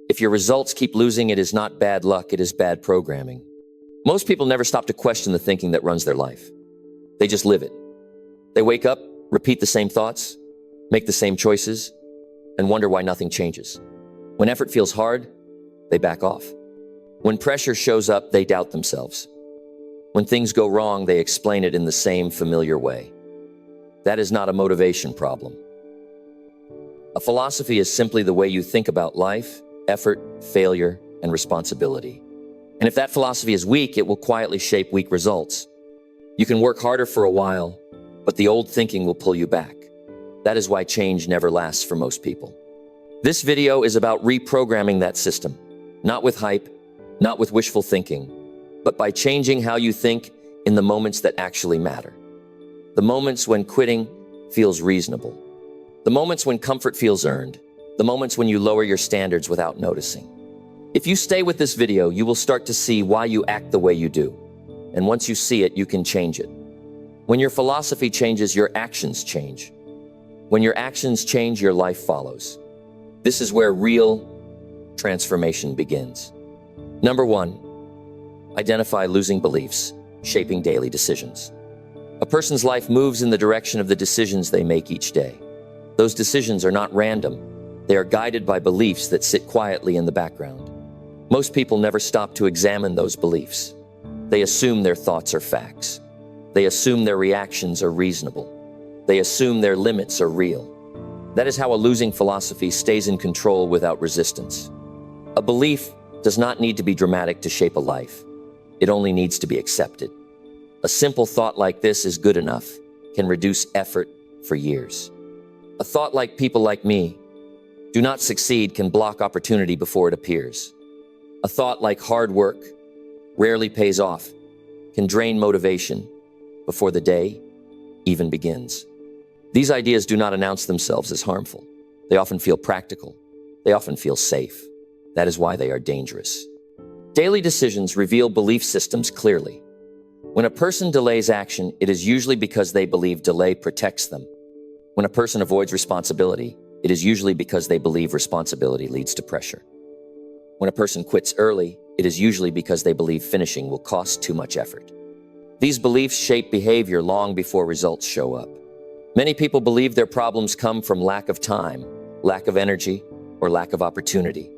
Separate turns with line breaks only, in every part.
If your results keep losing, it is not bad luck, it is bad programming. Most people never stop to question the thinking that runs their life. They just live it. They wake up, repeat the same thoughts, make the same choices, and wonder why nothing changes. When effort feels hard, they back off. When pressure shows up, they doubt themselves. When things go wrong, they explain it in the same familiar way. That is not a motivation problem. A philosophy is simply the way you think about life, effort, failure, and responsibility. And if that philosophy is weak, it will quietly shape weak results. You can work harder for a while, but the old thinking will pull you back. That is why change never lasts for most people. This video is about reprogramming that system, not with hype, not with wishful thinking, but by changing how you think in the moments that actually matter. The moments when quitting feels reasonable. The moments when comfort feels earned. The moments when you lower your standards without noticing. If you stay with this video, you will start to see why you act the way you do. And once you see it, you can change it. When your philosophy changes, your actions change. When your actions change, your life follows. This is where real transformation begins. Number 1, identify losing beliefs, shaping daily decisions. A person's life moves in the direction of the decisions they make each day. Those decisions are not random. They are guided by beliefs that sit quietly in the background. Most people never stop to examine those beliefs. They assume their thoughts are facts. They assume their reactions are reasonable. They assume their limits are real. That is how a losing philosophy stays in control without resistance. A belief does not need to be dramatic to shape a life. It only needs to be accepted. A simple thought like this is good enough, can reduce effort for years. A thought like people like me do not succeed can block opportunity before it appears. A thought like hard work rarely pays off can drain motivation before the day even begins. These ideas do not announce themselves as harmful. They often feel practical. They often feel safe. That is why they are dangerous. Daily decisions reveal belief systems clearly. When a person delays action, it is usually because they believe delay protects them. When a person avoids responsibility, it is usually because they believe responsibility leads to pressure. When a person quits early, it is usually because they believe finishing will cost too much effort. These beliefs shape behavior long before results show up. Many people believe their problems come from lack of time, lack of energy, or lack of opportunity.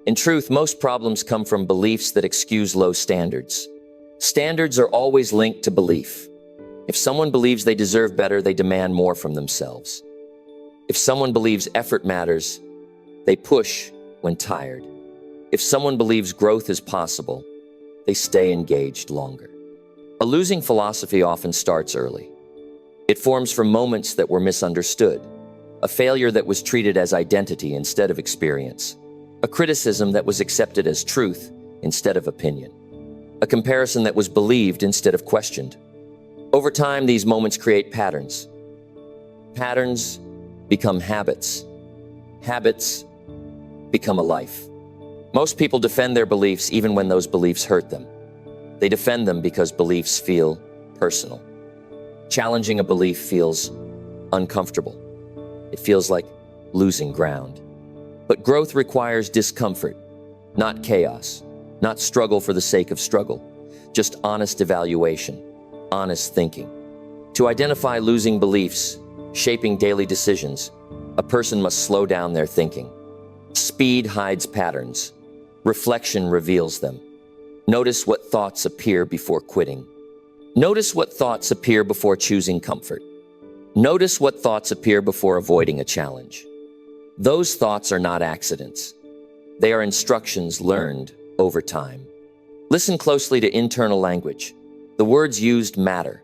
In truth, most problems come from beliefs that excuse low standards. Standards are always linked to belief. If someone believes they deserve better, they demand more from themselves. If someone believes effort matters, they push when tired. If someone believes growth is possible, they stay engaged longer. A losing philosophy often starts early. It forms from moments that were misunderstood, a failure that was treated as identity instead of experience, a criticism that was accepted as truth instead of opinion, a comparison that was believed instead of questioned. Over time, these moments create patterns. Patterns become habits. Habits become a life. Most people defend their beliefs even when those beliefs hurt them. They defend them because beliefs feel personal. Challenging a belief feels uncomfortable. It feels like losing ground. But growth requires discomfort, not chaos, not struggle for the sake of struggle, just honest evaluation, honest thinking. To identify losing beliefs, shaping daily decisions, a person must slow down their thinking. Speed hides patterns. Reflection reveals them. Notice what thoughts appear before quitting. Notice what thoughts appear before choosing comfort. Notice what thoughts appear before avoiding a challenge. Those thoughts are not accidents. They are instructions learned over time. Listen closely to internal language. The words used matter.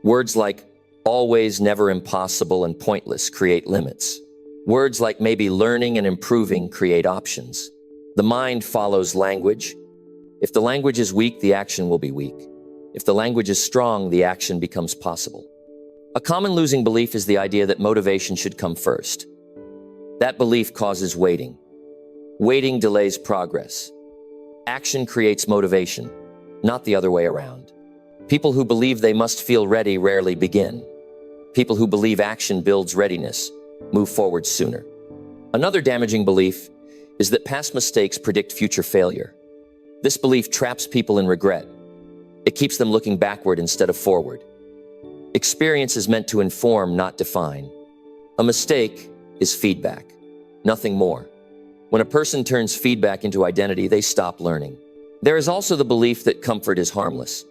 Words like always, never, impossible, and pointless create limits. Words like maybe, learning, and improving create options. The mind follows language. If the language is weak, the action will be weak. If the language is strong, the action becomes possible. A common losing belief is the idea that motivation should come first. That belief causes waiting. Waiting delays progress. Action creates motivation, not the other way around. People who believe they must feel ready rarely begin. People who believe action builds readiness move forward sooner. Another damaging belief is that past mistakes predict future failure. This belief traps people in regret. It keeps them looking backward instead of forward. Experience is meant to inform, not define. A mistake is feedback, nothing more. When a person turns feedback into identity, they stop learning. There is also the belief that comfort is harmless.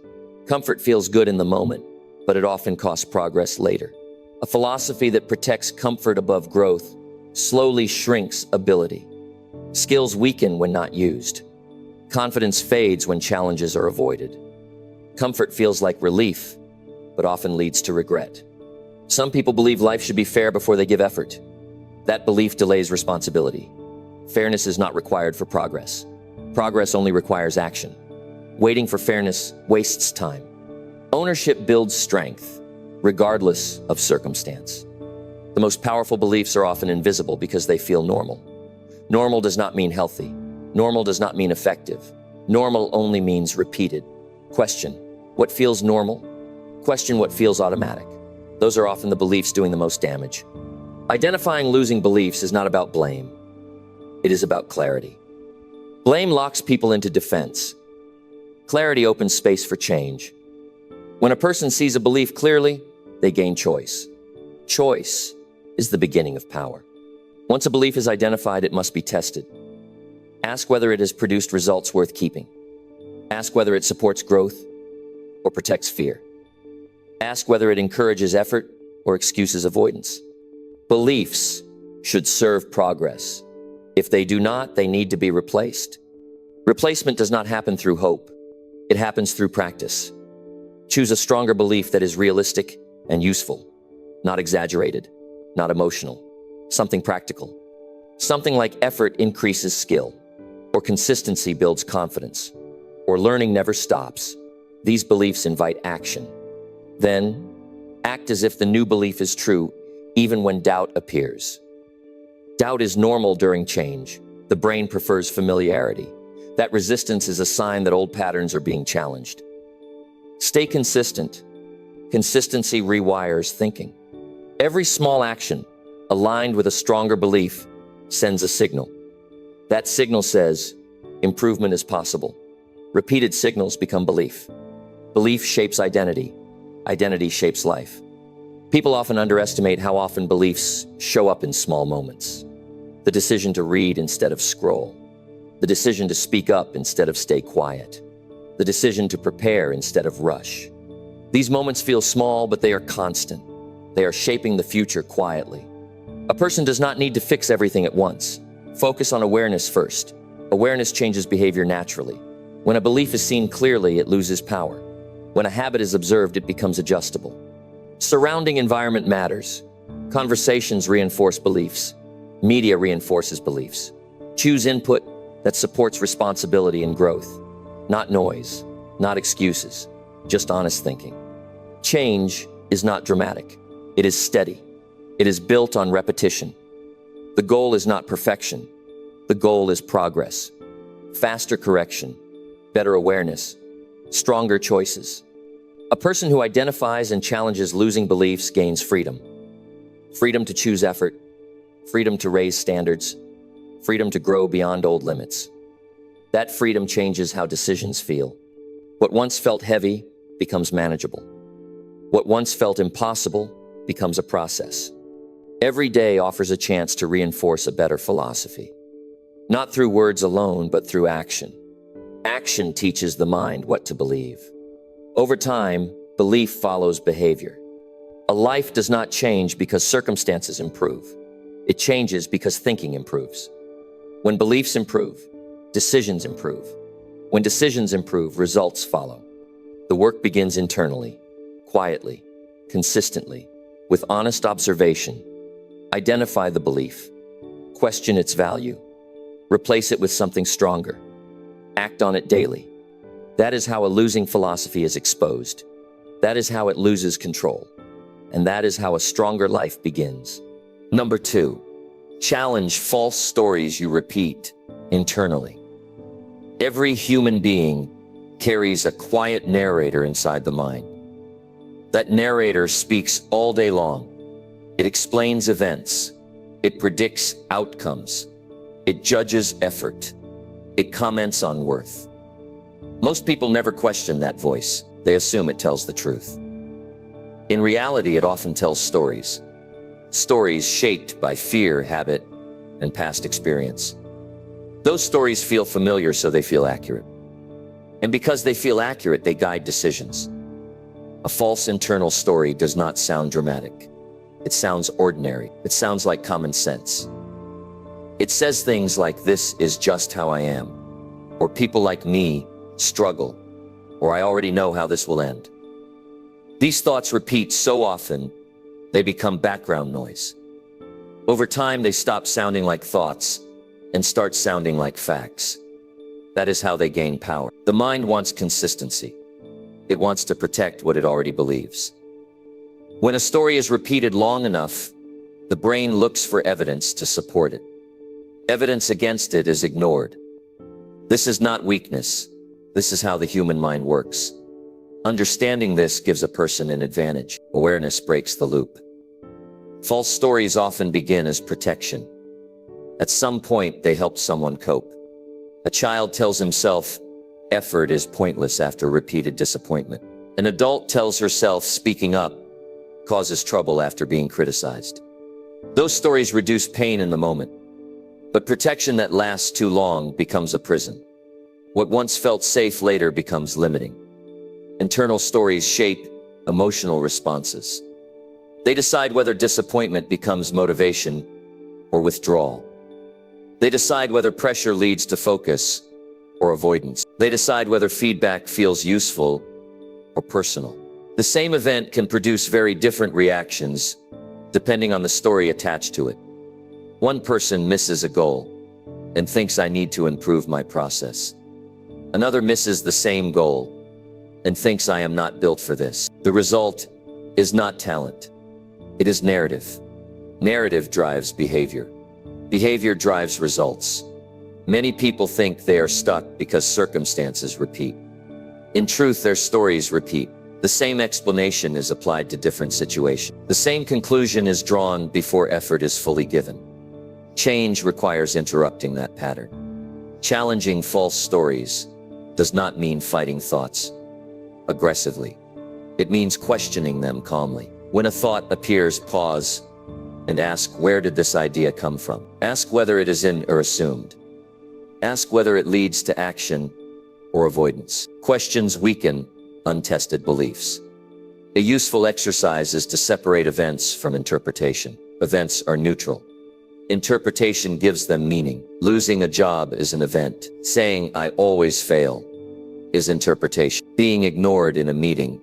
Comfort feels good in the moment, but it often costs progress later. A philosophy that protects comfort above growth slowly shrinks ability. Skills weaken when not used. Confidence fades when challenges are avoided. Comfort feels like relief, but often leads to regret. Some people believe life should be fair before they give effort. That belief delays responsibility. Fairness is not required for progress. Progress only requires action. Waiting for fairness wastes time. Ownership builds strength, regardless of circumstance. The most powerful beliefs are often invisible because they feel normal. Normal does not mean healthy. Normal does not mean effective. Normal only means repeated. Question: what feels normal? Question what feels automatic. Those are often the beliefs doing the most damage. Identifying losing beliefs is not about blame. It is about clarity. Blame locks people into defense. Clarity opens space for change. When a person sees a belief clearly, they gain choice. Choice is the beginning of power. Once a belief is identified, it must be tested. Ask whether it has produced results worth keeping. Ask whether it supports growth or protects fear. Ask whether it encourages effort or excuses avoidance. Beliefs should serve progress. If they do not, they need to be replaced. Replacement does not happen through hope. It happens through practice. Choose a stronger belief that is realistic and useful, not exaggerated, not emotional, something practical. Something like effort increases skill, or consistency builds confidence, or learning never stops. These beliefs invite action. Then, act as if the new belief is true, even when doubt appears. Doubt is normal during change. The brain prefers familiarity. That resistance is a sign that old patterns are being challenged. Stay consistent. Consistency rewires thinking. Every small action, aligned with a stronger belief, sends a signal. That signal says, improvement is possible. Repeated signals become belief. Belief shapes identity. Identity shapes life. People often underestimate how often beliefs show up in small moments. The decision to read instead of scroll. The decision to speak up instead of stay quiet. The decision to prepare instead of rush. These moments feel small, but they are constant. They are shaping the future quietly. A person does not need to fix everything at once. Focus on awareness first. Awareness changes behavior naturally. When a belief is seen clearly, it loses power. When a habit is observed, it becomes adjustable. Surrounding environment matters. Conversations reinforce beliefs. Media reinforces beliefs. Choose input that supports responsibility and growth. Not noise, not excuses, just honest thinking. Change is not dramatic. It is steady. It is built on repetition. The goal is not perfection. The goal is progress. Faster correction, better awareness, stronger choices. A person who identifies and challenges losing beliefs gains freedom. Freedom to choose effort, freedom to raise standards, freedom to grow beyond old limits. That freedom changes how decisions feel. What once felt heavy becomes manageable. What once felt impossible becomes a process. Every day offers a chance to reinforce a better philosophy. Not through words alone, but through action. Action teaches the mind what to believe. Over time, belief follows behavior. A life does not change because circumstances improve. It changes because thinking improves. When beliefs improve, decisions improve. When decisions improve, results follow. The work begins internally, quietly, consistently, with honest observation. Identify the belief. Question its value. Replace it with something stronger. Act on it daily. That is how a losing philosophy is exposed. That is how it loses control. And that is how a stronger life begins. Number 2, challenge false stories you repeat internally. Every human being carries a quiet narrator inside the mind. That narrator speaks all day long. It explains events. It predicts outcomes. It judges effort. It comments on worth. Most people never question that voice. They assume it tells the truth. In reality, it often tells stories. Stories shaped by fear, habit, and past experience. Those stories feel familiar, so they feel accurate. And because they feel accurate, they guide decisions. A false internal story does not sound dramatic. It sounds ordinary. It sounds like common sense. It says things like, "This is just how I am," or "People like me struggle," or "I already know how this will end." These thoughts repeat so often, they become background noise. Over time, they stop sounding like thoughts and start sounding like facts. That is how they gain power. The mind wants consistency. It wants to protect what it already believes. When a story is repeated long enough, the brain looks for evidence to support it. Evidence against it is ignored. This is not weakness. This is how the human mind works. Understanding this gives a person an advantage. Awareness breaks the loop. False stories often begin as protection. At some point, they help someone cope. A child tells himself, effort is pointless after repeated disappointment. An adult tells herself speaking up causes trouble after being criticized. Those stories reduce pain in the moment, but protection that lasts too long becomes a prison. What once felt safe later becomes limiting. Internal stories shape emotional responses. They decide whether disappointment becomes motivation or withdrawal. They decide whether pressure leads to focus or avoidance. They decide whether feedback feels useful or personal. The same event can produce very different reactions depending on the story attached to it. One person misses a goal and thinks, "I need to improve my process." Another misses the same goal and thinks, "I am not built for this." The result is not talent. It is narrative. Narrative drives behavior. Behavior drives results. Many people think they are stuck because circumstances repeat. In truth, their stories repeat. The same explanation is applied to different situations. The same conclusion is drawn before effort is fully given. Change requires interrupting that pattern. Challenging false stories does not mean fighting thoughts aggressively. It means questioning them calmly. When a thought appears, pause and ask, where did this idea come from? Ask whether it is in or assumed. Ask whether it leads to action or avoidance. Questions weaken untested beliefs. A useful exercise is to separate events from interpretation. Events are neutral. Interpretation gives them meaning. Losing a job is an event. Saying, "I always fail," is interpretation. Being ignored in a meeting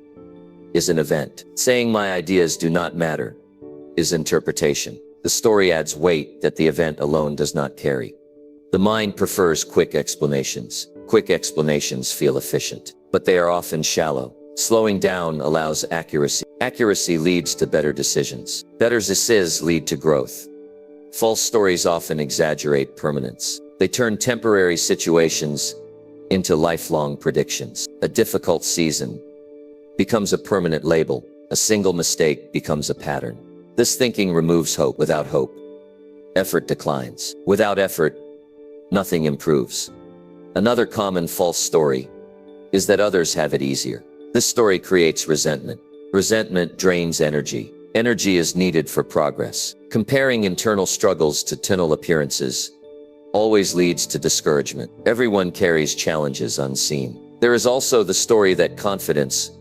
is an event. Saying, "My ideas do not matter," is interpretation. The story adds weight that the event alone does not carry. The mind prefers quick explanations. Quick explanations feel efficient, but they are often shallow. Slowing down allows accuracy. Accuracy leads to better decisions. Better decisions lead to growth. False stories often exaggerate permanence. They turn temporary situations into lifelong predictions. A difficult season becomes a permanent label. A single mistake becomes a pattern. This thinking removes hope. Without hope, effort declines. Without effort, nothing improves. Another common false story is that others have it easier. This story creates resentment. Resentment drains energy. Energy is needed for progress. Comparing internal struggles to external appearances always leads to discouragement. Everyone carries challenges unseen. There is also the story that confidence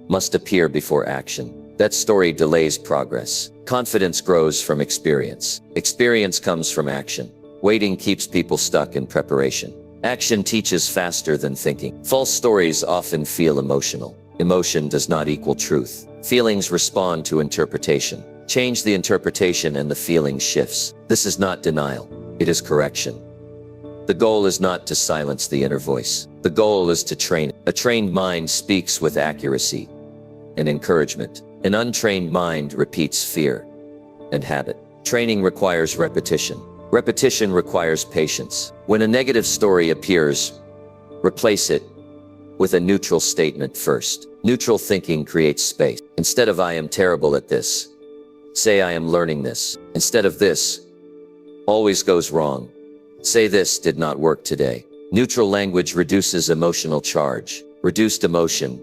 must appear before action. That story delays progress. Confidence grows from experience. Experience comes from action. Waiting keeps people stuck in preparation. Action teaches faster than thinking. False stories often feel emotional. Emotion does not equal truth. Feelings respond to interpretation. Change the interpretation and the feeling shifts. This is not denial. It is correction. The goal is not to silence the inner voice. The goal is to train it. A trained mind speaks with accuracy and encouragement. An untrained mind repeats fear and habit. Training requires repetition. Repetition requires patience. When a negative story appears, replace it with a neutral statement first. Neutral thinking creates space. Instead of "I am terrible at this," say "I am learning this." Instead of "this always goes wrong," Say this did not work today. Neutral language reduces emotional charge. Reduced emotion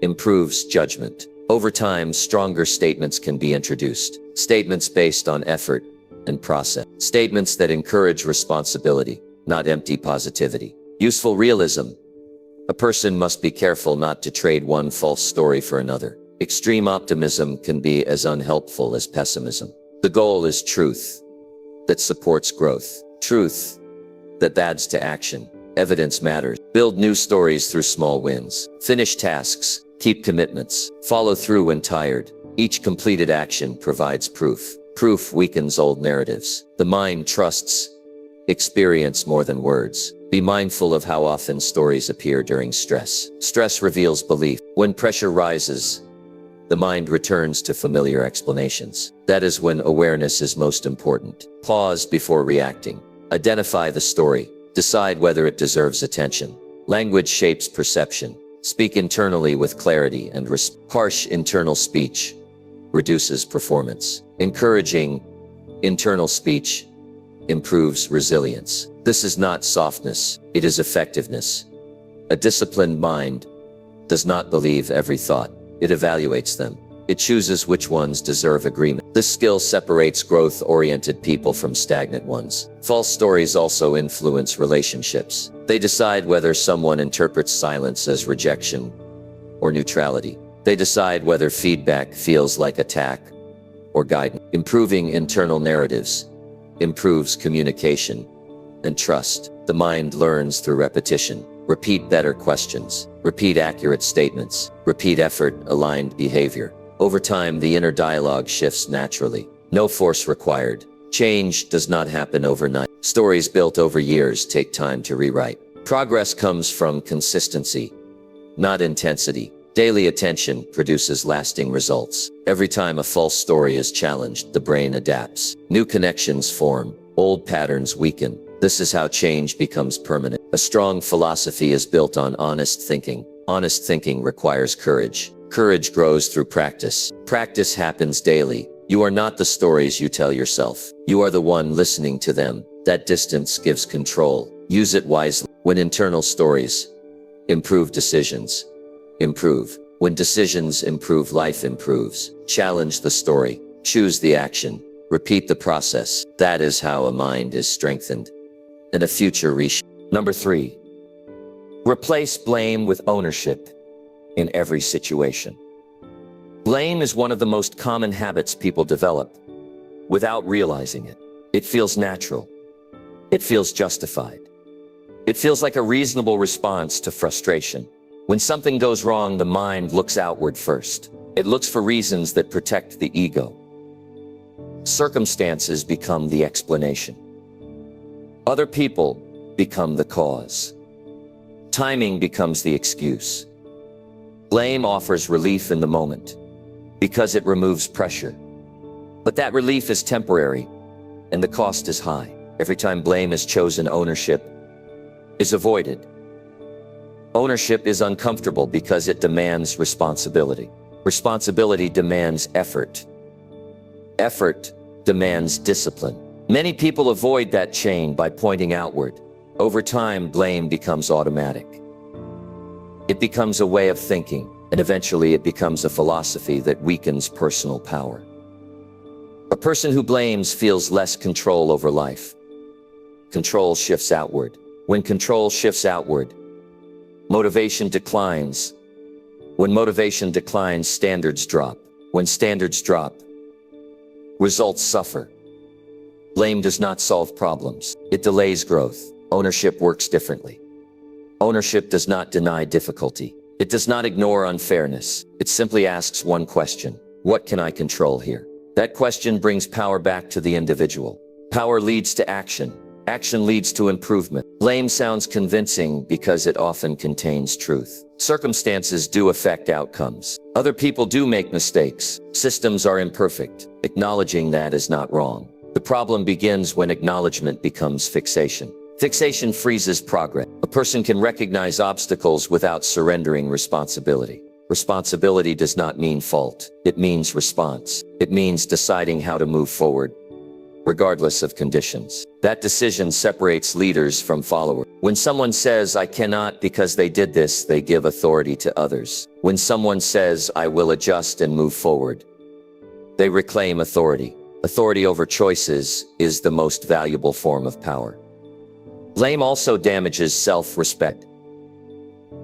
improves judgment. Over time, stronger statements can be introduced. Statements based on effort and process. Statements that encourage responsibility, not empty positivity. Useful realism. A person must be careful not to trade one false story for another. Extreme optimism can be as unhelpful as pessimism. The goal is truth that supports growth. Truth that adds to action. Evidence matters. Build new stories through small wins. Finish tasks. Keep commitments. Follow through when tired. Each completed action provides proof. Proof weakens old narratives. The mind trusts experience more than words. Be mindful of how often stories appear during stress. Stress reveals belief. When pressure rises, the mind returns to familiar explanations. That is when awareness is most important. Pause before reacting. Identify the story. Decide whether it deserves attention. Language shapes perception. Speak internally with clarity and harsh internal speech reduces performance. Encouraging internal speech improves resilience. This is not softness, it is effectiveness. A disciplined mind does not believe every thought. It evaluates them. It chooses which ones deserve agreement. This skill separates growth-oriented people from stagnant ones. False stories also influence relationships. They decide whether someone interprets silence as rejection or neutrality. They decide whether feedback feels like attack or guidance. Improving internal narratives improves communication and trust. The mind learns through repetition. Repeat better questions. Repeat accurate statements. Repeat effort-aligned behavior. Over time, the inner dialogue shifts naturally. No force required. Change does not happen overnight. Stories built over years take time to rewrite. Progress comes from consistency, not intensity. Daily attention produces lasting results. Every time a false story is challenged, the brain adapts. New connections form. Old patterns weaken. This is how change becomes permanent. A strong philosophy is built on honest thinking. Honest thinking requires courage. Courage grows through practice. Practice happens daily. You are not the stories you tell yourself. You are the one listening to them. That distance gives control. Use it wisely. When internal stories improve, decisions improve. When decisions improve, life improves. Challenge the story. Choose the action. Repeat the process. That is how a mind is strengthened and a future reshaped. Number 3. Replace blame with ownership in every situation. Blame is one of the most common habits people develop without realizing it. It feels natural. It feels justified. It feels like a reasonable response to frustration. When something goes wrong, the mind looks outward first. It looks for reasons that protect the ego. Circumstances become the explanation. Other people become the cause. Timing becomes the excuse. Blame offers relief in the moment because it removes pressure. But that relief is temporary and the cost is high. Every time blame is chosen, ownership is avoided. Ownership is uncomfortable because it demands responsibility. Responsibility demands effort. Effort demands discipline. Many people avoid that chain by pointing outward. Over time, blame becomes automatic. It becomes a way of thinking, and eventually it becomes a philosophy that weakens personal power. A person who blames feels less control over life. Control shifts outward. When control shifts outward, motivation declines. When motivation declines, standards drop. When standards drop, results suffer. Blame does not solve problems. It delays growth. Ownership works differently. Ownership does not deny difficulty. It does not ignore unfairness. It simply asks one question: what can I control here? That question brings power back to the individual. Power leads to action. Action leads to improvement. Blame sounds convincing because it often contains truth. Circumstances do affect outcomes. Other people do make mistakes. Systems are imperfect. Acknowledging that is not wrong. The problem begins when acknowledgement becomes fixation. Fixation freezes progress. A person can recognize obstacles without surrendering responsibility. Responsibility does not mean fault. It means response. It means deciding how to move forward. regardless of conditions. That decision separates leaders from followers. When someone says, I cannot because they did this, they give authority to others. When someone says, I will adjust and move forward, they reclaim authority. Authority over choices is the most valuable form of power. Blame also damages self-respect.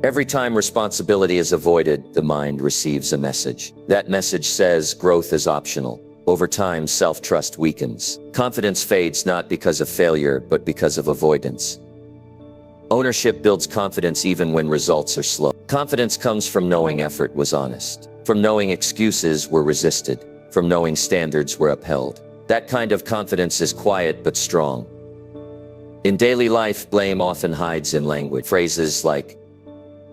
Every time responsibility is avoided, the mind receives a message. That message says growth is optional. Over time, self-trust weakens. Confidence fades not because of failure, but because of avoidance. Ownership builds confidence even when results are slow. Confidence comes from knowing effort was honest, from knowing excuses were resisted, from knowing standards were upheld. That kind of confidence is quiet but strong. In daily life, blame often hides in language. Phrases like,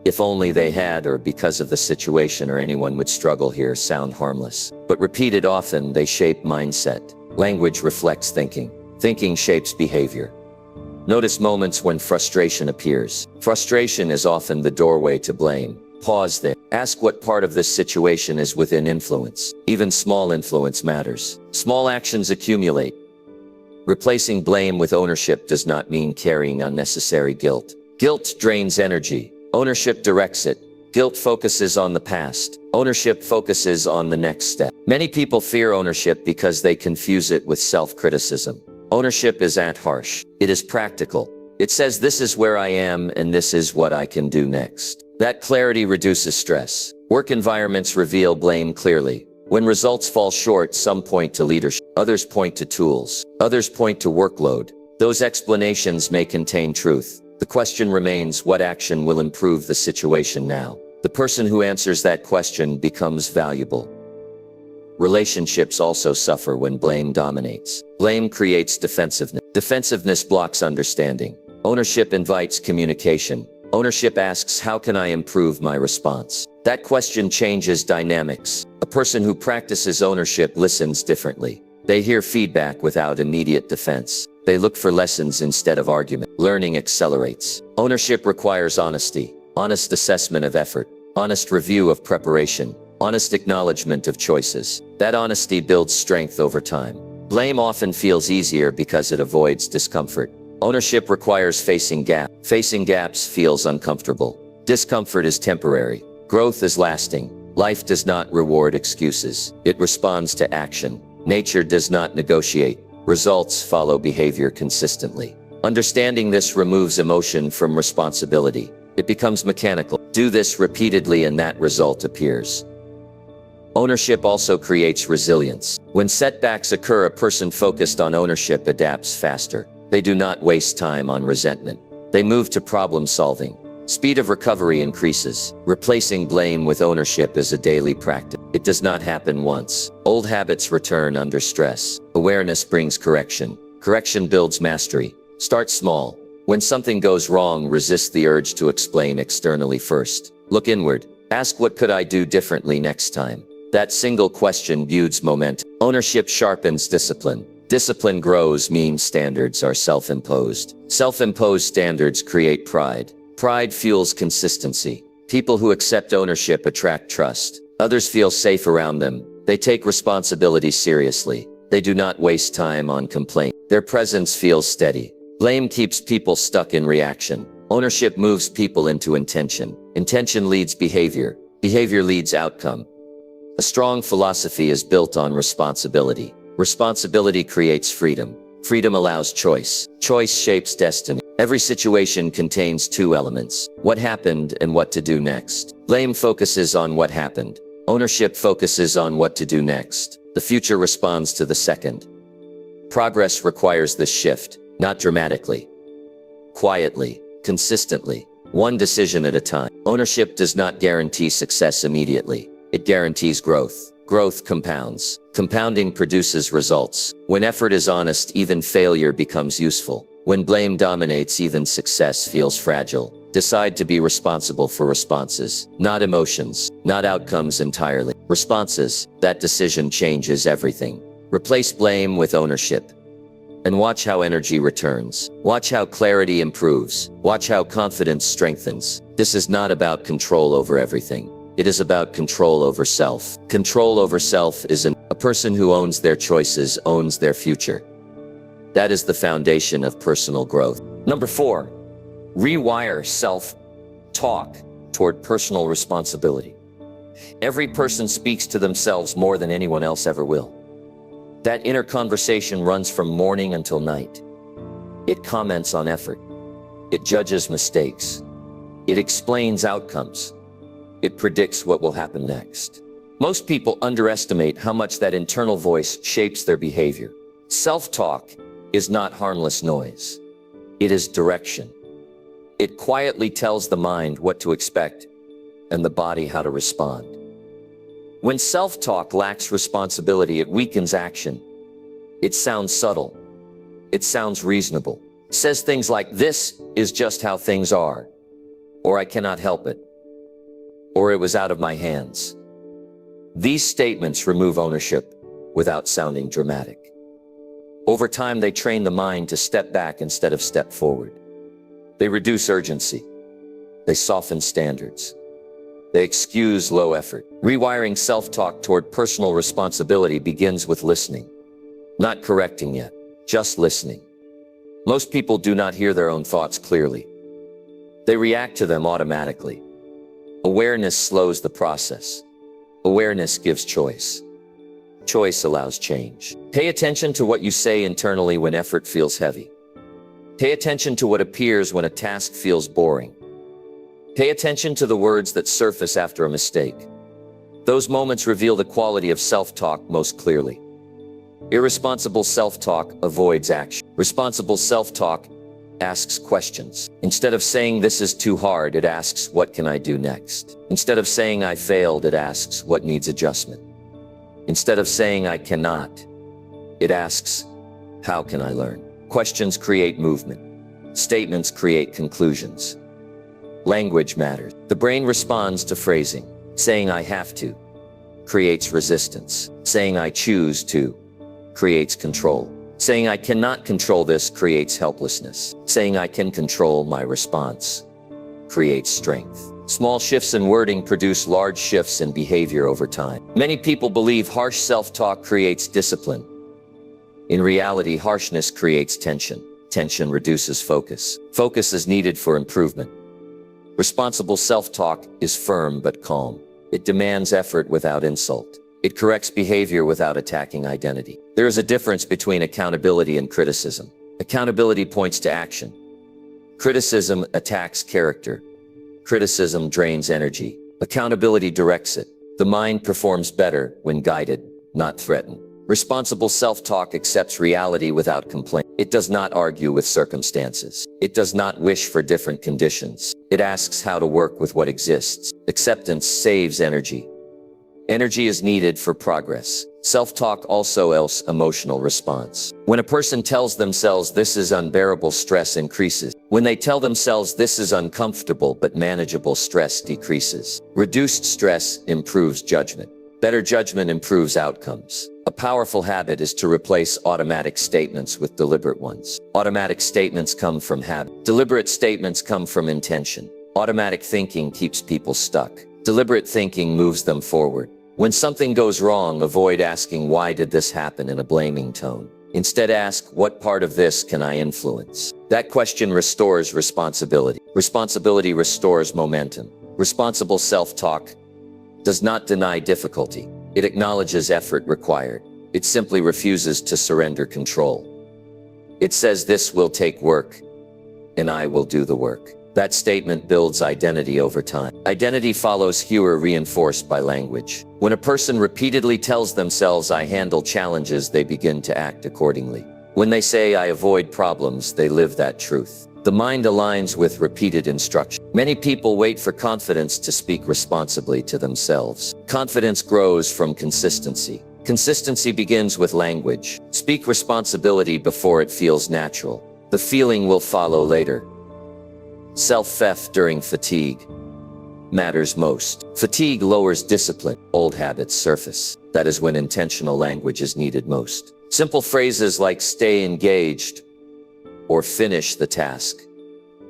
if only they had, or because of the situation, or anyone would struggle here sound harmless. But repeated often, they shape mindset. Language reflects thinking. Thinking shapes behavior. Notice moments when frustration appears. Frustration is often the doorway to blame. Pause there. Ask what part of this situation is within influence. Even small influence matters. Small actions accumulate. Replacing blame with ownership does not mean carrying unnecessary guilt. Guilt drains energy. Ownership directs it. Guilt focuses on the past. Ownership focuses on the next step. Many people fear ownership because they confuse it with self-criticism. Ownership isn't harsh. It is practical. It says this is where I am and this is what I can do next. That clarity reduces stress. Work environments reveal blame clearly. When results fall short, some point to leadership, others point to tools, others point to workload. Those explanations may contain truth. The question remains, what action will improve the situation now? The person who answers that question becomes valuable. Relationships also suffer when blame dominates. Blame creates defensiveness. Defensiveness blocks understanding. Ownership invites communication. Ownership asks, how can I improve my response? That question changes dynamics. A person who practices ownership listens differently. They hear feedback without immediate defense. They look for lessons instead of argument. Learning accelerates. Ownership requires honesty. Honest assessment of effort. Honest review of preparation. Honest acknowledgement of choices. That honesty builds strength over time. Blame often feels easier because it avoids discomfort. Ownership requires facing gaps. Facing gaps feels uncomfortable. Discomfort is temporary. Growth is lasting. Life does not reward excuses. It responds to action. Nature does not negotiate. Results follow behavior consistently. Understanding this removes emotion from responsibility. It becomes mechanical. Do this repeatedly and that result appears. Ownership also creates resilience. When setbacks occur, a person focused on ownership adapts faster. They do not waste time on resentment. They move to problem solving. Speed of recovery increases. Replacing blame with ownership is a daily practice. It does not happen once. Old habits return under stress. Awareness brings correction. Correction builds mastery. Start small. When something goes wrong, resist the urge to explain externally first. Look inward. Ask, what could I do differently next time? That single question builds momentum. Ownership sharpens discipline. Discipline grows means standards are self-imposed. Self-imposed standards create pride. Pride fuels consistency. People who accept ownership attract trust. Others feel safe around them. They take responsibility seriously. They do not waste time on complaint. Their presence feels steady. Blame keeps people stuck in reaction. Ownership moves people into intention. Intention leads behavior. Behavior leads outcome. A strong philosophy is built on responsibility. Responsibility creates freedom. Freedom allows choice. Choice shapes destiny. Every situation contains two elements: what happened and what to do next. Blame focuses on what happened. Ownership focuses on what to do next. The future responds to the second. Progress requires this shift, not dramatically. Quietly, consistently, one decision at a time. Ownership does not guarantee success immediately. It guarantees growth. Growth compounds. Compounding produces results. When effort is honest, even failure becomes useful. When blame dominates, even success feels fragile. Decide to be responsible for responses, not emotions, not outcomes entirely. Responses. That decision changes everything. Replace blame with ownership. And watch how energy returns. Watch how clarity improves. Watch how confidence strengthens. This is not about control over everything. It is about control over self. Control over self is a person who owns their choices, owns their future. That is the foundation of personal growth. Number 4, rewire self-talk toward personal responsibility. Every person speaks to themselves more than anyone else ever will. That inner conversation runs from morning until night. It comments on effort. It judges mistakes. It explains outcomes. It predicts what will happen next. Most people underestimate how much that internal voice shapes their behavior. Self-talk is not harmless noise. It is direction. It quietly tells the mind what to expect and the body how to respond. When self-talk lacks responsibility, it weakens action. It sounds subtle. It sounds reasonable. It says things like, "This is just how things are," or "I cannot help it," or "It was out of my hands." These statements remove ownership without sounding dramatic. Over time, they train the mind to step back instead of step forward. They reduce urgency. They soften standards. They excuse low effort. Rewiring self-talk toward personal responsibility begins with listening. Not correcting yet, just listening. Most people do not hear their own thoughts clearly. They react to them automatically. Awareness slows the process. Awareness gives choice. Choice allows change. Pay attention to what you say internally when effort feels heavy. Pay attention to what appears when a task feels boring. Pay attention to the words that surface after a mistake. Those moments reveal the quality of self-talk most clearly. Irresponsible self-talk avoids action. Responsible self-talk asks questions. Instead of saying "this is too hard," it asks, "What can I do next?" Instead of saying "I failed," it asks, "What needs adjustment?" Instead of saying "I cannot," it asks, "How can I learn?" Questions create movement. Statements create conclusions. Language matters. The brain responds to phrasing. Saying "I have to" creates resistance. Saying "I choose to" creates control. Saying "I cannot control this" creates helplessness. Saying "I can control my response" creates strength. Small shifts in wording produce large shifts in behavior over time. Many people believe harsh self-talk creates discipline. In reality, harshness creates tension. Tension reduces focus. Focus is needed for improvement. Responsible self-talk is firm but calm. It demands effort without insult. It corrects behavior without attacking identity. There is a difference between accountability and criticism. Accountability points to action. Criticism attacks character. Criticism drains energy. Accountability directs it. The mind performs better when guided, not threatened. Responsible self-talk accepts reality without complaint. It does not argue with circumstances. It does not wish for different conditions. It asks how to work with what exists. Acceptance saves energy. Energy is needed for progress. Self-talk also helps emotional response. When a person tells themselves "this is unbearable," stress increases. When they tell themselves "this is uncomfortable but manageable," stress decreases. Reduced stress improves judgment. Better judgment improves outcomes. A powerful habit is to replace automatic statements with deliberate ones. Automatic statements come from habit. Deliberate statements come from intention. Automatic thinking keeps people stuck. Deliberate thinking moves them forward. When something goes wrong, avoid asking "why did this happen" in a blaming tone. Instead, ask "what part of this can I influence?" That question restores responsibility. Responsibility restores momentum. Responsible self-talk does not deny difficulty. It acknowledges effort required. It simply refuses to surrender control. It says "this will take work, and I will do the work." That statement builds identity over time. Identity follows cue reinforced by language. When a person repeatedly tells themselves "I handle challenges," they begin to act accordingly. When they say "I avoid problems," they live that truth. The mind aligns with repeated instruction. Many people wait for confidence to speak responsibly to themselves. Confidence grows from consistency. Consistency begins with language. Speak responsibility before it feels natural. The feeling will follow later. Self-theft during fatigue matters most. Fatigue lowers discipline. Old habits surface. That is when intentional language is needed most. Simple phrases like "stay engaged," or "finish the task,"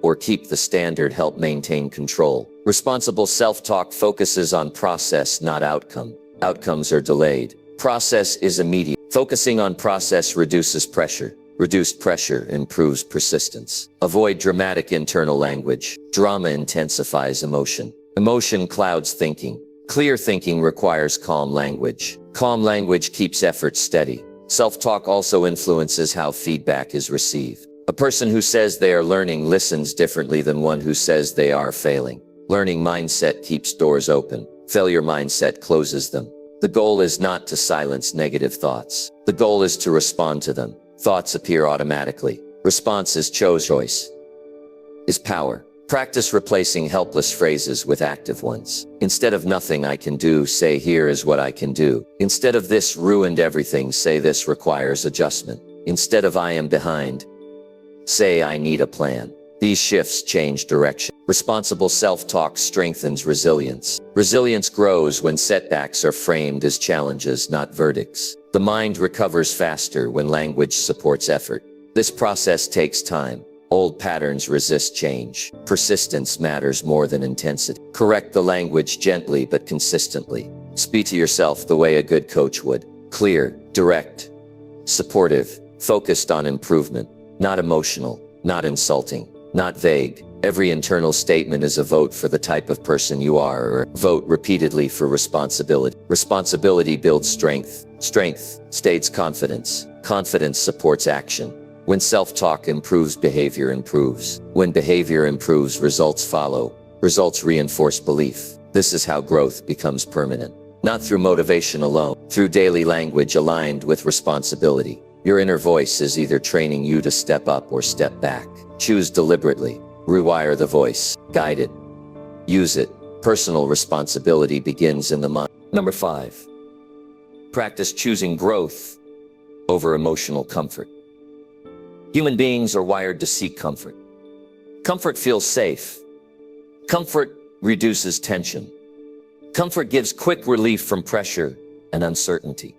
or "keep the standard" help maintain control. Responsible self-talk focuses on process, not outcome. Outcomes are delayed. Process is immediate. Focusing on process reduces pressure. Reduced pressure improves persistence. Avoid dramatic internal language. Drama intensifies emotion. Emotion clouds thinking. Clear thinking requires calm language. Calm language keeps effort steady. Self-talk also influences how feedback is received. A person who says they are learning listens differently than one who says they are failing. Learning mindset keeps doors open. Failure mindset closes them. The goal is not to silence negative thoughts. The goal is to respond to them. Thoughts appear automatically. Response is choice. Is power. Practice replacing helpless phrases with active ones. Instead of nothing I can do, say here is what I can do. Instead of this ruined everything, say this requires adjustment. Instead of I am behind, say I need a plan. These shifts change direction. Responsible self-talk strengthens resilience. Resilience grows when setbacks are framed as challenges, not verdicts. The mind recovers faster when language supports effort. This process takes time. Old patterns resist change. Persistence matters more than intensity. Correct the language gently but consistently. Speak to yourself the way a good coach would. Clear, direct, supportive, focused on improvement. Not emotional, not insulting, not vague. Every internal statement is a vote for the type of person you are, or vote repeatedly for responsibility. Responsibility builds strength. Strength states confidence. Confidence supports action. When self-talk improves, behavior improves. When behavior improves, results follow. Results reinforce belief. This is how growth becomes permanent. Not through motivation alone, through daily language aligned with responsibility. Your inner voice is either training you to step up or step back. Choose deliberately. Rewire the voice. Guide it. Use it. Personal responsibility begins in the mind. Number 5. Practice choosing growth over emotional comfort. Human beings are wired to seek comfort. Comfort feels safe. Comfort reduces tension. Comfort gives quick relief from pressure and uncertainty.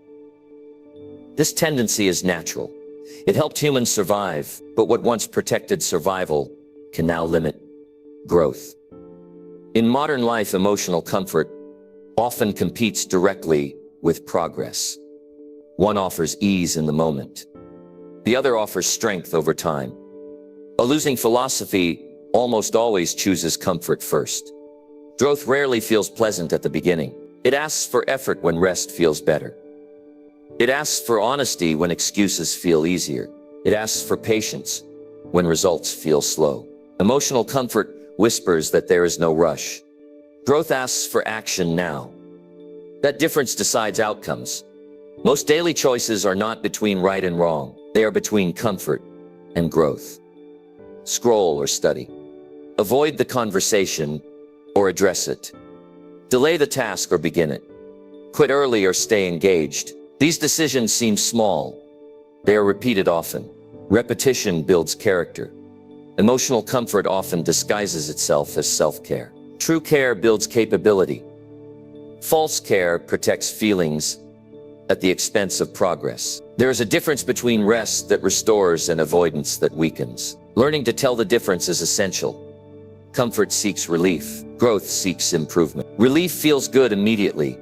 This tendency is natural. It helped humans survive, but what once protected survival can now limit growth. In modern life, emotional comfort often competes directly with progress. One offers ease in the moment. The other offers strength over time. A losing philosophy almost always chooses comfort first. Growth rarely feels pleasant at the beginning. It asks for effort when rest feels better. It asks for honesty when excuses feel easier. It asks for patience when results feel slow. Emotional comfort whispers that there is no rush. Growth asks for action now. That difference decides outcomes. Most daily choices are not between right and wrong. They are between comfort and growth. Scroll or study. Avoid the conversation or address it. Delay the task or begin it. Quit early or stay engaged. These decisions seem small. They are repeated often. Repetition builds character. Emotional comfort often disguises itself as self-care. True care builds capability. False care protects feelings at the expense of progress. There is a difference between rest that restores and avoidance that weakens. Learning to tell the difference is essential. Comfort seeks relief. Growth seeks improvement. Relief feels good immediately,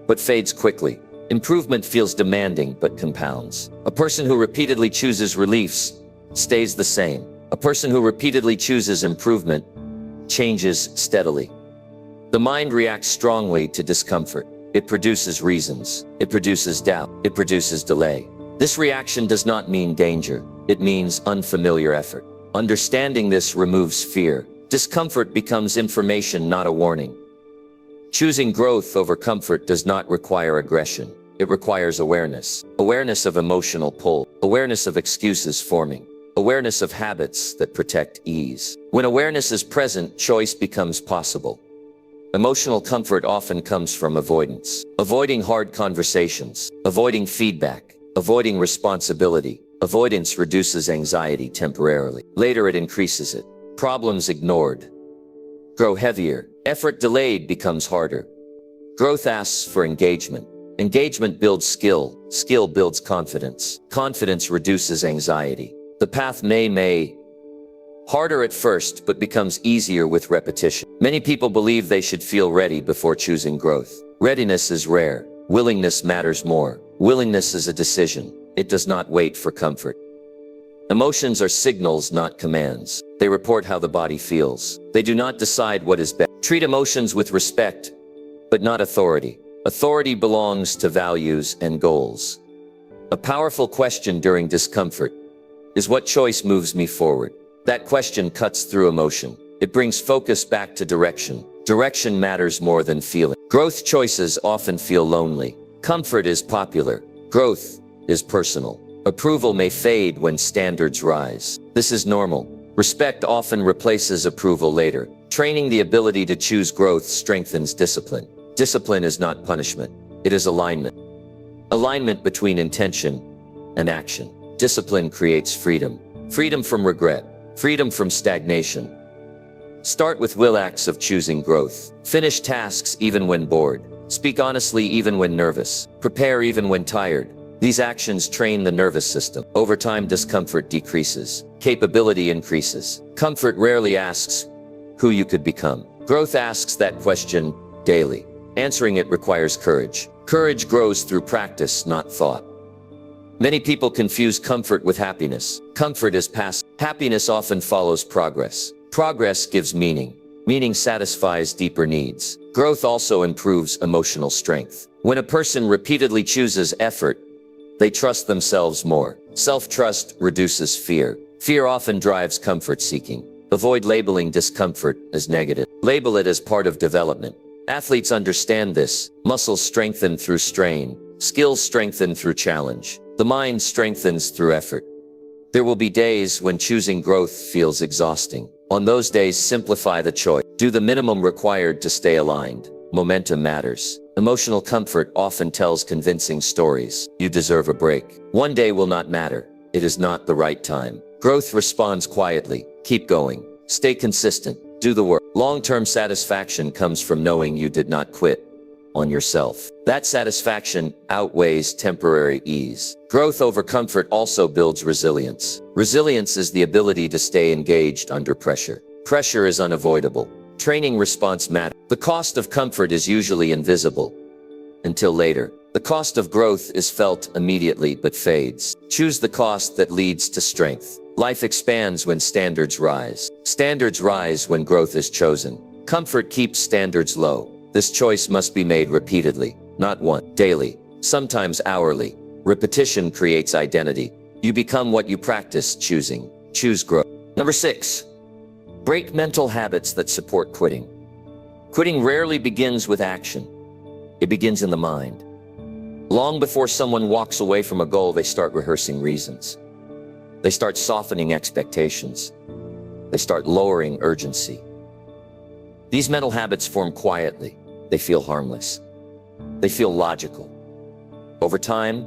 but fades quickly. Improvement feels demanding, but compounds. A person who repeatedly chooses reliefs stays the same. A person who repeatedly chooses improvement changes steadily. The mind reacts strongly to discomfort. It produces reasons. It produces doubt. It produces delay. This reaction does not mean danger. It means unfamiliar effort. Understanding this removes fear. Discomfort becomes information, not a warning. Choosing growth over comfort does not require aggression. It requires awareness. Awareness of emotional pull. Awareness of excuses forming. Awareness of habits that protect ease. When awareness is present, choice becomes possible. Emotional comfort often comes from avoidance. Avoiding hard conversations. Avoiding feedback. Avoiding responsibility. Avoidance reduces anxiety temporarily. Later it increases it. Problems ignored grow heavier. Effort delayed becomes harder. Growth asks for engagement. Engagement builds skill. Skill builds confidence. Confidence reduces anxiety. The path may harder at first, but becomes easier with repetition. Many people believe they should feel ready before choosing growth. Readiness is rare. Willingness matters more. Willingness is a decision. It does not wait for comfort. Emotions are signals, not commands. They report how the body feels. They do not decide what is best. Treat emotions with respect, but not authority. Authority belongs to values and goals. A powerful question during discomfort is, what choice moves me forward? That question cuts through emotion. It brings focus back to direction. Direction matters more than feeling. Growth choices often feel lonely. Comfort is popular. Growth is personal. Approval may fade when standards rise. This is normal. Respect often replaces approval later. Training the ability to choose growth strengthens discipline. Discipline is not punishment. It is alignment. Alignment between intention and action. Discipline creates freedom. Freedom from regret. Freedom from stagnation. Start with will acts of choosing growth. Finish tasks even when bored. Speak honestly even when nervous. Prepare even when tired. These actions train the nervous system. Over time, discomfort decreases. Capability increases. Comfort rarely asks who you could become. Growth asks that question daily. Answering it requires courage. Courage grows through practice, not thought. Many people confuse comfort with happiness. Comfort is passive. Happiness often follows progress. Progress gives meaning. Meaning satisfies deeper needs. Growth also improves emotional strength. When a person repeatedly chooses effort, they trust themselves more. Self-trust reduces fear. Fear often drives comfort seeking. Avoid labeling discomfort as negative. Label it as part of development. Athletes understand this. Muscles strengthen through strain. Skills strengthen through challenge. The mind strengthens through effort. There will be days when choosing growth feels exhausting. On those days, simplify the choice. Do the minimum required to stay aligned. Momentum matters. Emotional comfort often tells convincing stories. You deserve a break. One day will not matter. It is not the right time. Growth responds quietly. Keep going. Stay consistent. Do the work. Long-term satisfaction comes from knowing you did not quit on yourself. That satisfaction outweighs temporary ease. Growth over comfort also builds resilience. Resilience is the ability to stay engaged under pressure. Pressure is unavoidable. Training response matters. The cost of comfort is usually invisible until later. The cost of growth is felt immediately but fades. Choose the cost that leads to strength. Life expands when standards rise. Standards rise when growth is chosen. Comfort keeps standards low. This choice must be made repeatedly, not once, daily, sometimes hourly. Repetition creates identity. You become what you practice choosing. Choose growth. Number 6, break mental habits that support quitting. Quitting rarely begins with action. It begins in the mind. Long before someone walks away from a goal, they start rehearsing reasons. They start softening expectations. They start lowering urgency. These mental habits form quietly. They feel harmless. They feel logical. Over time,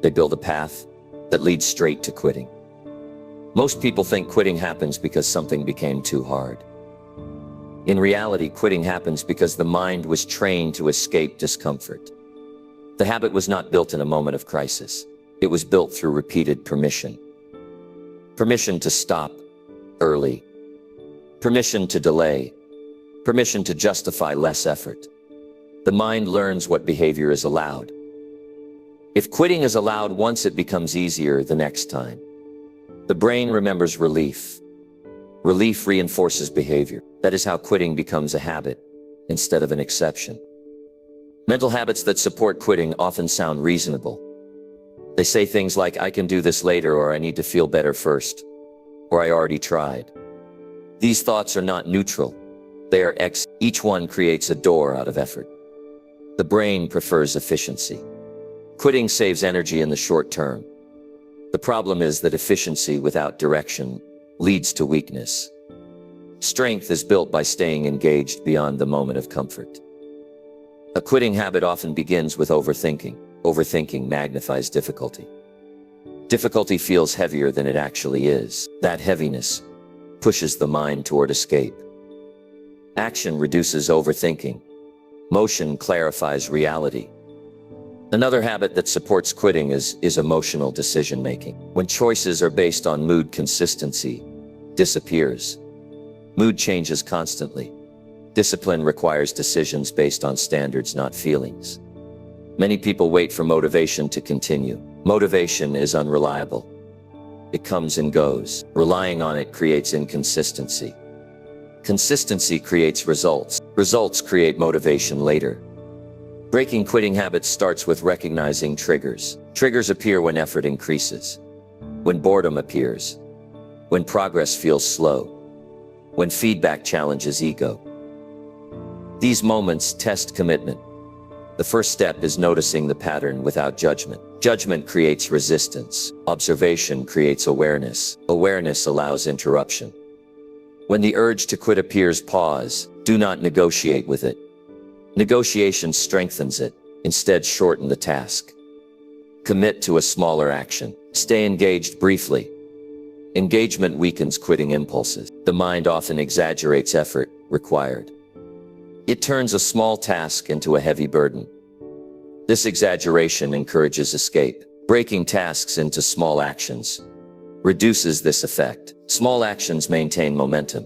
they build a path that leads straight to quitting. Most people think quitting happens because something became too hard. In reality, quitting happens because the mind was trained to escape discomfort. The habit was not built in a moment of crisis. It was built through repeated permission. Permission to stop early. Permission to delay. Permission to justify less effort. The mind learns what behavior is allowed. If quitting is allowed once, it becomes easier the next time. The brain remembers relief. Relief reinforces behavior. That is how quitting becomes a habit instead of an exception. Mental habits that support quitting often sound reasonable. They say things like, I can do this later, or I need to feel better first, or I already tried. These thoughts are not neutral. They are each one creates a door out of effort. The brain prefers efficiency. Quitting saves energy in the short term. The problem is that efficiency without direction leads to weakness. Strength is built by staying engaged beyond the moment of comfort. A quitting habit often begins with overthinking. Overthinking magnifies difficulty. Difficulty feels heavier than it actually is. That heaviness pushes the mind toward escape. Action reduces overthinking. Motion clarifies reality. Another habit that supports quitting is emotional decision-making. When choices are based on mood, consistency disappears. Mood changes constantly. Discipline requires decisions based on standards, not feelings. Many people wait for motivation to continue. Motivation is unreliable. It comes and goes. Relying on it creates inconsistency. Consistency creates results. Results create motivation later. Breaking quitting habits starts with recognizing triggers. Triggers appear when effort increases, when boredom appears, when progress feels slow, when feedback challenges ego. These moments test commitment. The first step is noticing the pattern without judgment. Judgment creates resistance. Observation creates awareness. Awareness allows interruption. When the urge to quit appears, pause. Do not negotiate with it. Negotiation strengthens it. Instead, shorten the task. Commit to a smaller action. Stay engaged briefly. Engagement weakens quitting impulses. The mind often exaggerates effort required. It turns a small task into a heavy burden. This exaggeration encourages escape. Breaking tasks into small actions reduces this effect. Small actions maintain momentum.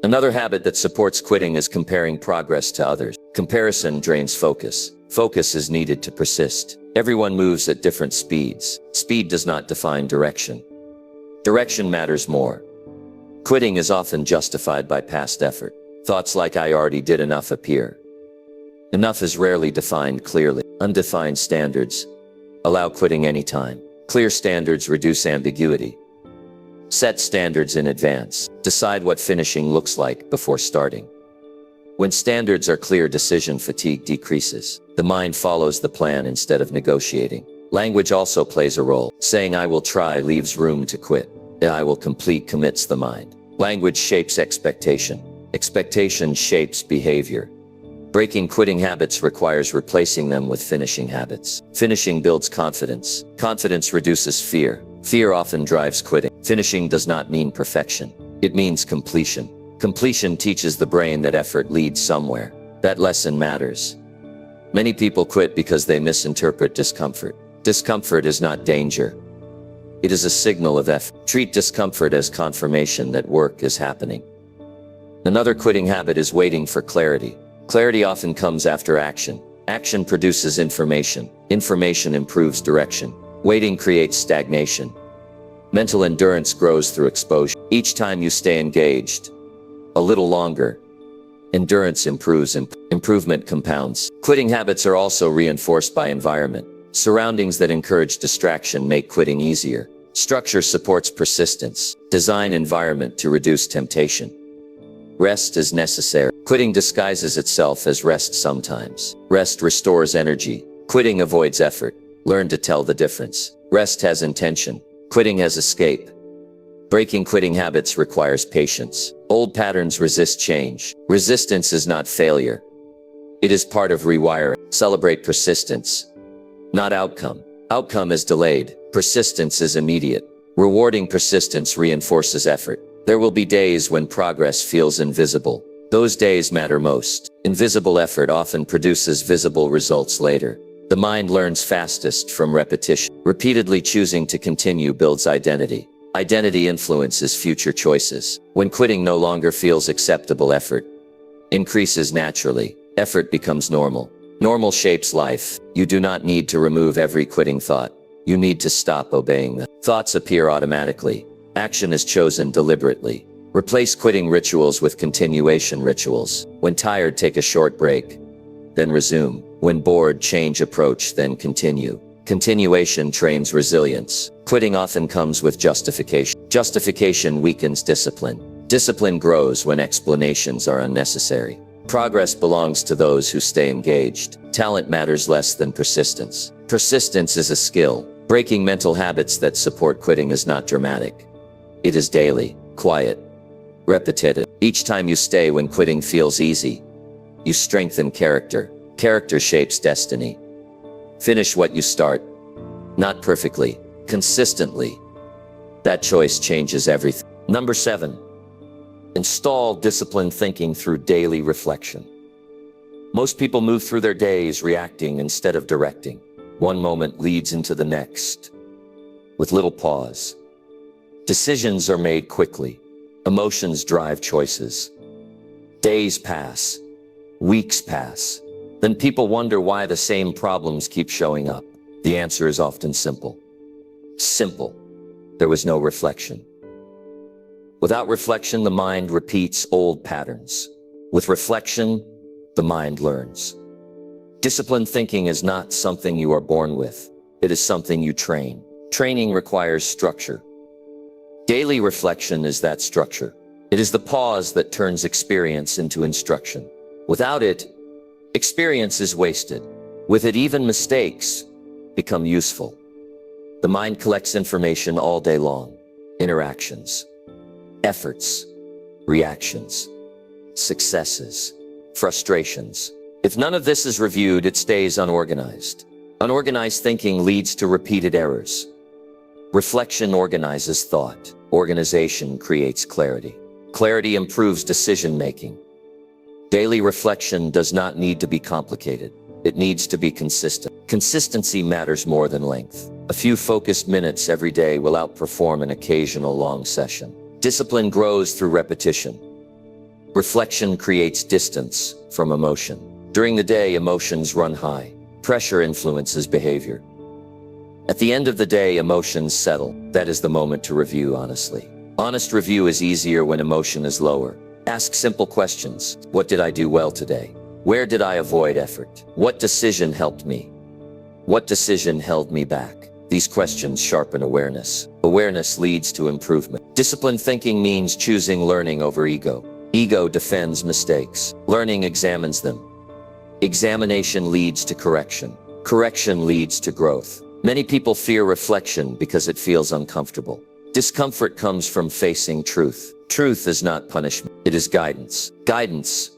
Another habit that supports quitting is comparing progress to others. Comparison drains focus. Focus is needed to persist. Everyone moves at different speeds. Speed does not define direction. Direction matters more. Quitting is often justified by past effort. Thoughts like "I already did enough" appear. Enough is rarely defined clearly. Undefined standards allow quitting anytime. Clear standards reduce ambiguity. Set standards in advance. Decide what finishing looks like before starting. When standards are clear, decision fatigue decreases. The mind follows the plan instead of negotiating. Language also plays a role. Saying "I will try" leaves room to quit. "I will complete" commits the mind. Language shapes expectation. Expectation shapes behavior. Breaking quitting habits requires replacing them with finishing habits. Finishing builds confidence. Confidence reduces fear. Fear often drives quitting. Finishing does not mean perfection. It means completion. Completion teaches the brain that effort leads somewhere. That lesson matters. Many people quit because they misinterpret discomfort. Discomfort is not danger. It is a signal of effort. Treat discomfort as confirmation that work is happening. Another quitting habit is waiting for clarity. Clarity often comes after action. Action produces information. Information improves direction. Waiting creates stagnation. Mental endurance grows through exposure. Each time you stay engaged a little longer, endurance improves. Improvement compounds. Quitting habits are also reinforced by environment. Surroundings that encourage distraction make quitting easier. Structure supports persistence. Design environment to reduce temptation. Rest is necessary. Quitting disguises itself as rest sometimes. Rest restores energy. Quitting avoids effort. Learn to tell the difference. Rest has intention. Quitting has escape. Breaking quitting habits requires patience. Old patterns resist change. Resistance is not failure. It is part of rewiring. Celebrate persistence, not outcome. Outcome is delayed. Persistence is immediate. Rewarding persistence reinforces effort. There will be days when progress feels invisible. Those days matter most. Invisible effort often produces visible results later. The mind learns fastest from repetition. Repeatedly choosing to continue builds identity. Identity influences future choices. When quitting no longer feels acceptable, effort increases naturally. Effort becomes normal. Normal shapes life. You do not need to remove every quitting thought. You need to stop obeying them. Thoughts appear automatically. Action is chosen deliberately. Replace quitting rituals with continuation rituals. When tired, take a short break, then resume. When bored, change approach, then continue. Continuation trains resilience. Quitting often comes with justification. Justification weakens discipline. Discipline grows when explanations are unnecessary. Progress belongs to those who stay engaged. Talent matters less than persistence. Persistence is a skill. Breaking mental habits that support quitting is not dramatic. It is daily, quiet, repetitive. Each time you stay when quitting feels easy, you strengthen character. Character shapes destiny. Finish what you start. Not perfectly, consistently. That choice changes everything. Number 7. Install disciplined thinking through daily reflection. Most people move through their days reacting instead of directing. One moment leads into the next, with little pause. Decisions are made quickly. Emotions drive choices. Days pass. Weeks pass. Then people wonder why the same problems keep showing up. The answer is often simple. Simple. there was no reflection. Without reflection, the mind repeats old patterns. With reflection, the mind learns. Disciplined thinking is not something you are born with. It is something you train. Training requires structure. Daily reflection is that structure. It is the pause that turns experience into instruction. Without it, experience is wasted. With it, even mistakes become useful. The mind collects information all day long. Interactions, efforts, reactions, successes, frustrations. If none of this is reviewed, it stays unorganized. Unorganized thinking leads to repeated errors. Reflection organizes thought. Organization creates clarity. Clarity improves decision-making. Daily reflection does not need to be complicated. It needs to be consistent. Consistency matters more than length. A few focused minutes every day will outperform an occasional long session. Discipline grows through repetition. Reflection creates distance from emotion. During the day, emotions run high. Pressure influences behavior. At the end of the day, emotions settle. That is the moment to review honestly. Honest review is easier when emotion is lower. Ask simple questions. What did I do well today? Where did I avoid effort? What decision helped me? What decision held me back? These questions sharpen awareness. Awareness leads to improvement. Disciplined thinking means choosing learning over ego. Ego defends mistakes. Learning examines them. Examination leads to correction. Correction leads to growth. Many people fear reflection because it feels uncomfortable. Discomfort comes from facing truth. Truth is not punishment. It is guidance. Guidance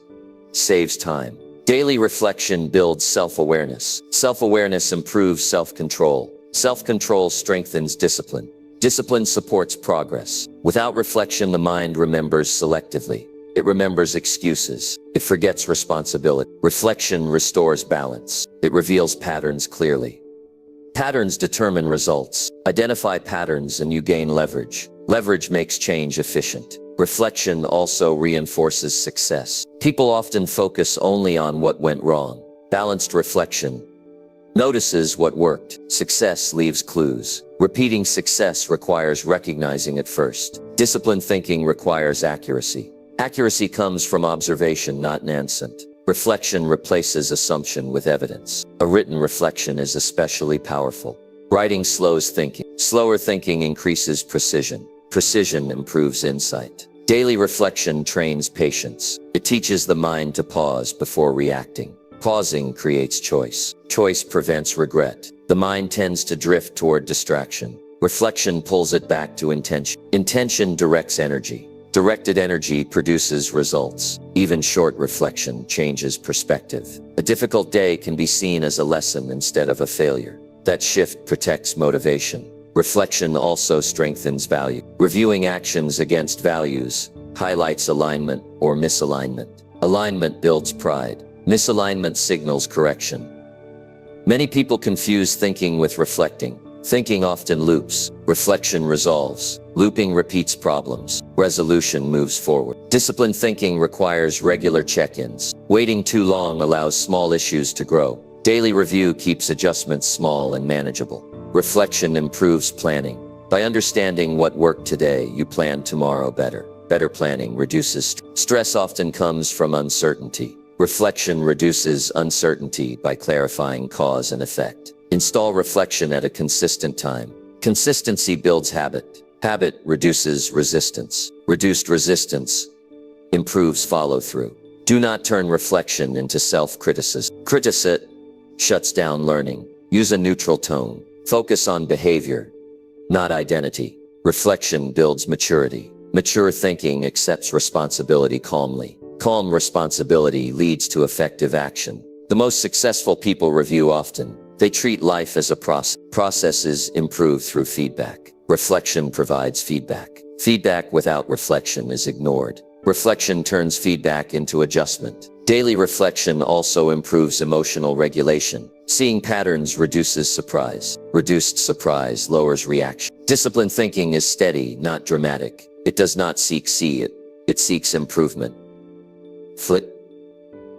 saves time. Daily reflection builds self-awareness. Self-awareness improves self-control. Self-control strengthens discipline. Discipline supports progress. Without reflection, the mind remembers selectively. It remembers excuses. It forgets responsibility. Reflection restores balance. It reveals patterns clearly. Patterns determine results. Identify patterns and you gain leverage. Leverage makes change efficient. Reflection also reinforces success. People often focus only on what went wrong. Balanced reflection notices what worked. Success leaves clues. Repeating success requires recognizing it first. Disciplined thinking requires accuracy. Accuracy comes from observation, not Nansen. Reflection replaces assumption with evidence. A written reflection is especially powerful. Writing slows thinking. Slower thinking increases precision. Precision improves insight. Daily reflection trains patience. It teaches the mind to pause before reacting. Pausing creates choice. Choice prevents regret. The mind tends to drift toward distraction. Reflection pulls it back to intention. Intention directs energy. Directed energy produces results. Even short reflection changes perspective. A difficult day can be seen as a lesson instead of a failure. That shift protects motivation. Reflection also strengthens value. Reviewing actions against values highlights alignment or misalignment. Alignment builds pride. Misalignment signals correction. Many people confuse thinking with reflecting. Thinking often loops. Reflection resolves. Looping repeats problems. Resolution moves forward. Disciplined thinking requires regular check-ins. Waiting too long allows small issues to grow. Daily review keeps adjustments small and manageable. Reflection improves planning. By understanding what worked today, you plan tomorrow better. Better planning reduces stress. Often comes from uncertainty. Reflection reduces uncertainty by clarifying cause and effect. Install reflection at a consistent time. Consistency builds habit. Habit reduces resistance. Reduced resistance improves follow-through. Do not turn reflection into self-criticism. Criticism shuts down learning. Use a neutral tone. Focus on behavior, not identity. Reflection builds maturity. Mature thinking accepts responsibility calmly. Calm responsibility leads to effective action. The most successful people review often. They treat life as a process. Processes improve through feedback. Reflection provides feedback. Feedback without reflection is ignored. Reflection turns feedback into adjustment. Daily reflection also improves emotional regulation. Seeing patterns reduces surprise. Reduced surprise lowers reaction. Disciplined thinking is steady, not dramatic. It does not seek it. It seeks improvement.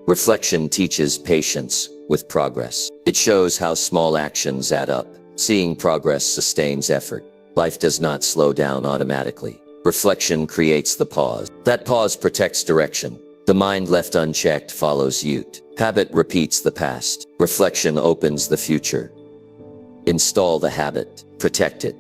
Reflection teaches patience with progress. It shows how small actions add up. Seeing progress sustains effort. Life does not slow down automatically. Reflection creates the pause. That pause protects direction. The mind left unchecked follows suit. Habit repeats the past. Reflection opens the future. Install the habit. Protect it.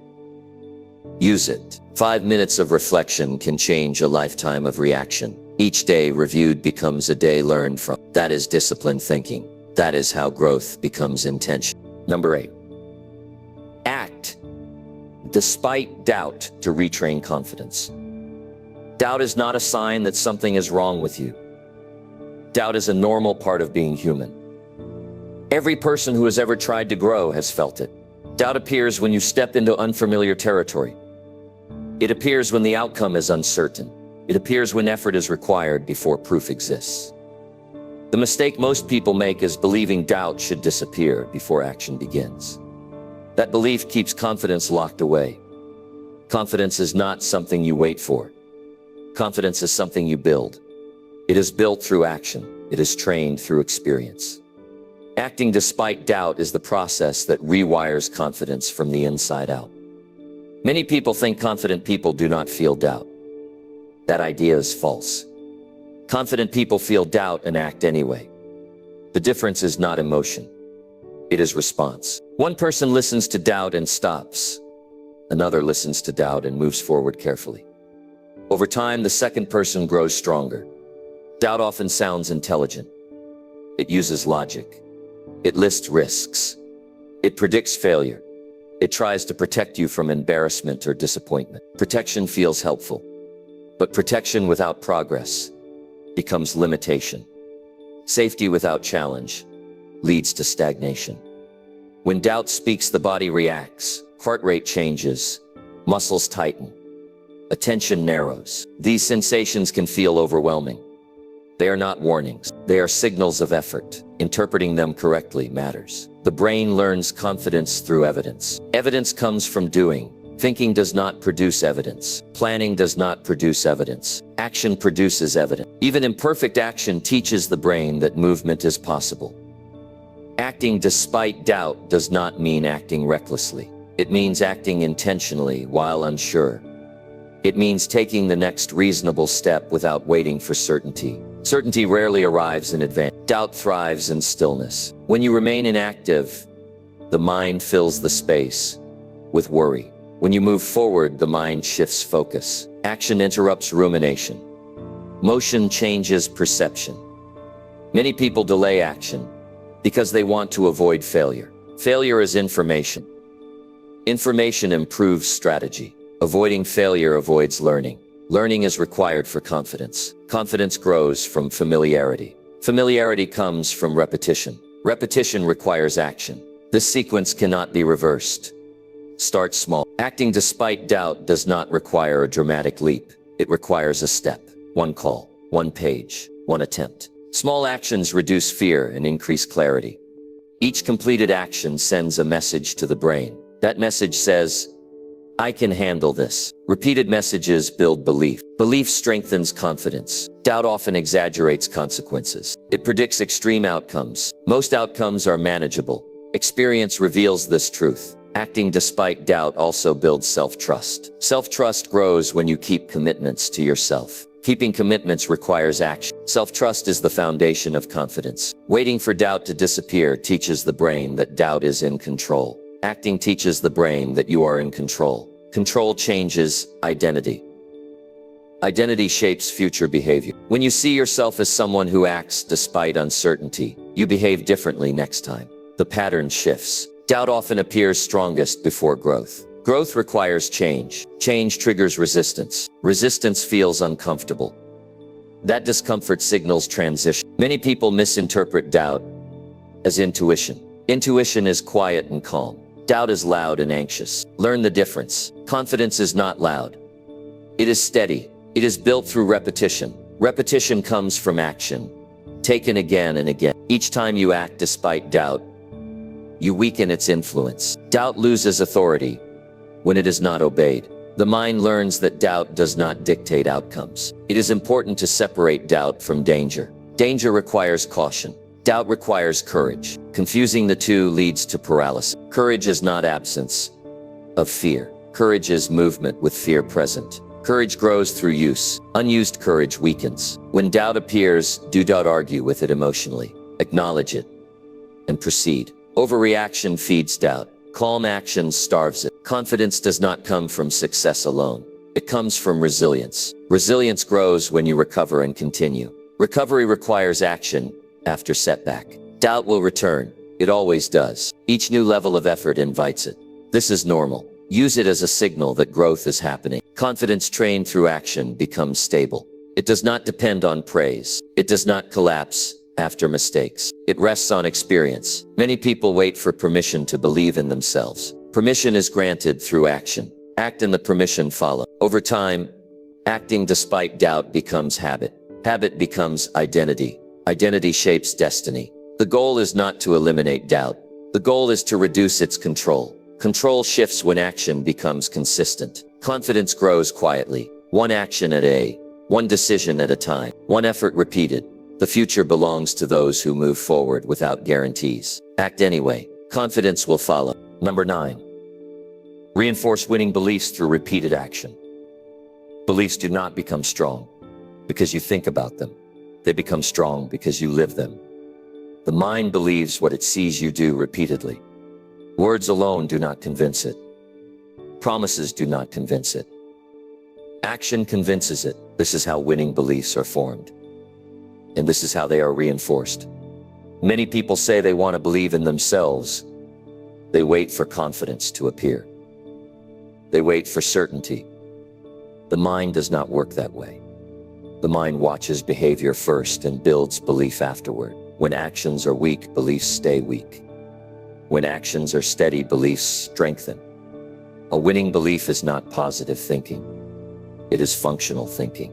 Use it. 5 minutes of reflection can change a lifetime of reaction. Each day reviewed becomes a day learned from. That is disciplined thinking. That is how growth becomes intentional. Number 8. Act despite doubt to retrain confidence. Doubt is not a sign that something is wrong with you. Doubt is a normal part of being human. Every person who has ever tried to grow has felt it. Doubt appears when you step into unfamiliar territory. It appears when the outcome is uncertain. It appears when effort is required before proof exists. The mistake most people make is believing doubt should disappear before action begins. That belief keeps confidence locked away. Confidence is not something you wait for. Confidence is something you build. It is built through action. It is trained through experience. Acting despite doubt is the process that rewires confidence from the inside out. Many people think confident people do not feel doubt. That idea is false. Confident people feel doubt and act anyway. The difference is not emotion. It is response. One person listens to doubt and stops. Another listens to doubt and moves forward carefully. Over time, the second person grows stronger. Doubt often sounds intelligent. It uses logic. It lists risks. It predicts failure. It tries to protect you from embarrassment or disappointment. Protection feels helpful, but protection without progress becomes limitation. Safety without challenge leads to stagnation. When doubt speaks, the body reacts. Heart rate changes. Muscles tighten. Attention narrows. These sensations can feel overwhelming. They are not warnings. They are signals of effort. Interpreting them correctly matters. The brain learns confidence through evidence. Evidence comes from doing. Thinking does not produce evidence. Planning does not produce evidence. Action produces evidence. Even imperfect action teaches the brain that movement is possible. Acting despite doubt does not mean acting recklessly. It means acting intentionally while unsure. It means taking the next reasonable step without waiting for certainty. Certainty rarely arrives in advance. Doubt thrives in stillness. When you remain inactive, the mind fills the space with worry. When you move forward, the mind shifts focus. Action interrupts rumination. Motion changes perception. Many people delay action because they want to avoid failure. Failure is information. Information improves strategy. Avoiding failure avoids learning. Learning is required for confidence. Confidence grows from familiarity. Familiarity comes from repetition. Repetition requires action. This sequence cannot be reversed. Start small. Acting despite doubt does not require a dramatic leap. It requires a step. One call, one page, one attempt. Small actions reduce fear and increase clarity. Each completed action sends a message to the brain. That message says, I can handle this. Repeated messages build belief. Belief strengthens confidence. Doubt often exaggerates consequences. It predicts extreme outcomes. Most outcomes are manageable. Experience reveals this truth. Acting despite doubt also builds self-trust. Self-trust grows when you keep commitments to yourself. Keeping commitments requires action. Self-trust is the foundation of confidence. Waiting for doubt to disappear teaches the brain that doubt is in control. Acting teaches the brain that you are in control. Control changes identity. Identity shapes future behavior. When you see yourself as someone who acts despite uncertainty, you behave differently next time. The pattern shifts. Doubt often appears strongest before growth. Growth requires change. Change triggers resistance. Resistance feels uncomfortable. That discomfort signals transition. Many people misinterpret doubt as intuition. Intuition is quiet and calm. Doubt is loud and anxious. Learn the difference. Confidence is not loud. It is steady. It is built through repetition. Repetition comes from action, taken again and again. Each time you act despite doubt, you weaken its influence. Doubt loses authority when it is not obeyed. The mind learns that doubt does not dictate outcomes. It is important to separate doubt from danger. Danger requires caution. Doubt requires courage. Confusing the two leads to paralysis. Courage is not absence of fear. Courage is movement with fear present. Courage grows through use. Unused courage weakens. When doubt appears, do not argue with it emotionally. Acknowledge it and proceed. Overreaction feeds doubt. Calm action starves it. Confidence does not come from success alone. It comes from resilience. Resilience grows when you recover and continue. Recovery requires action after setback. Doubt will return. It always does. Each new level of effort invites it. This is normal. Use it as a signal that growth is happening. Confidence trained through action becomes stable. It does not depend on praise. It does not collapse after mistakes. It rests on experience. Many people wait for permission to believe in themselves. Permission is granted through action. Act and the permission follow. Over time, acting despite doubt becomes habit. Habit becomes identity. Identity shapes destiny. The goal is not to eliminate doubt. The goal is to reduce its control. Control shifts when action becomes consistent. Confidence grows quietly. One action at one decision at a time. One effort repeated. The future belongs to those who move forward without guarantees. Act anyway. Confidence will follow. Number 9. Reinforce winning beliefs through repeated action. Beliefs do not become strong because you think about them. They become strong because you live them. The mind believes what it sees you do repeatedly. Words alone do not convince it. Promises do not convince it. Action convinces it. This is how winning beliefs are formed. And this is how they are reinforced. Many people say they want to believe in themselves. They wait for confidence to appear. They wait for certainty. The mind does not work that way. The mind watches behavior first and builds belief afterward. When actions are weak, beliefs stay weak. When actions are steady, beliefs strengthen. A winning belief is not positive thinking. It is functional thinking.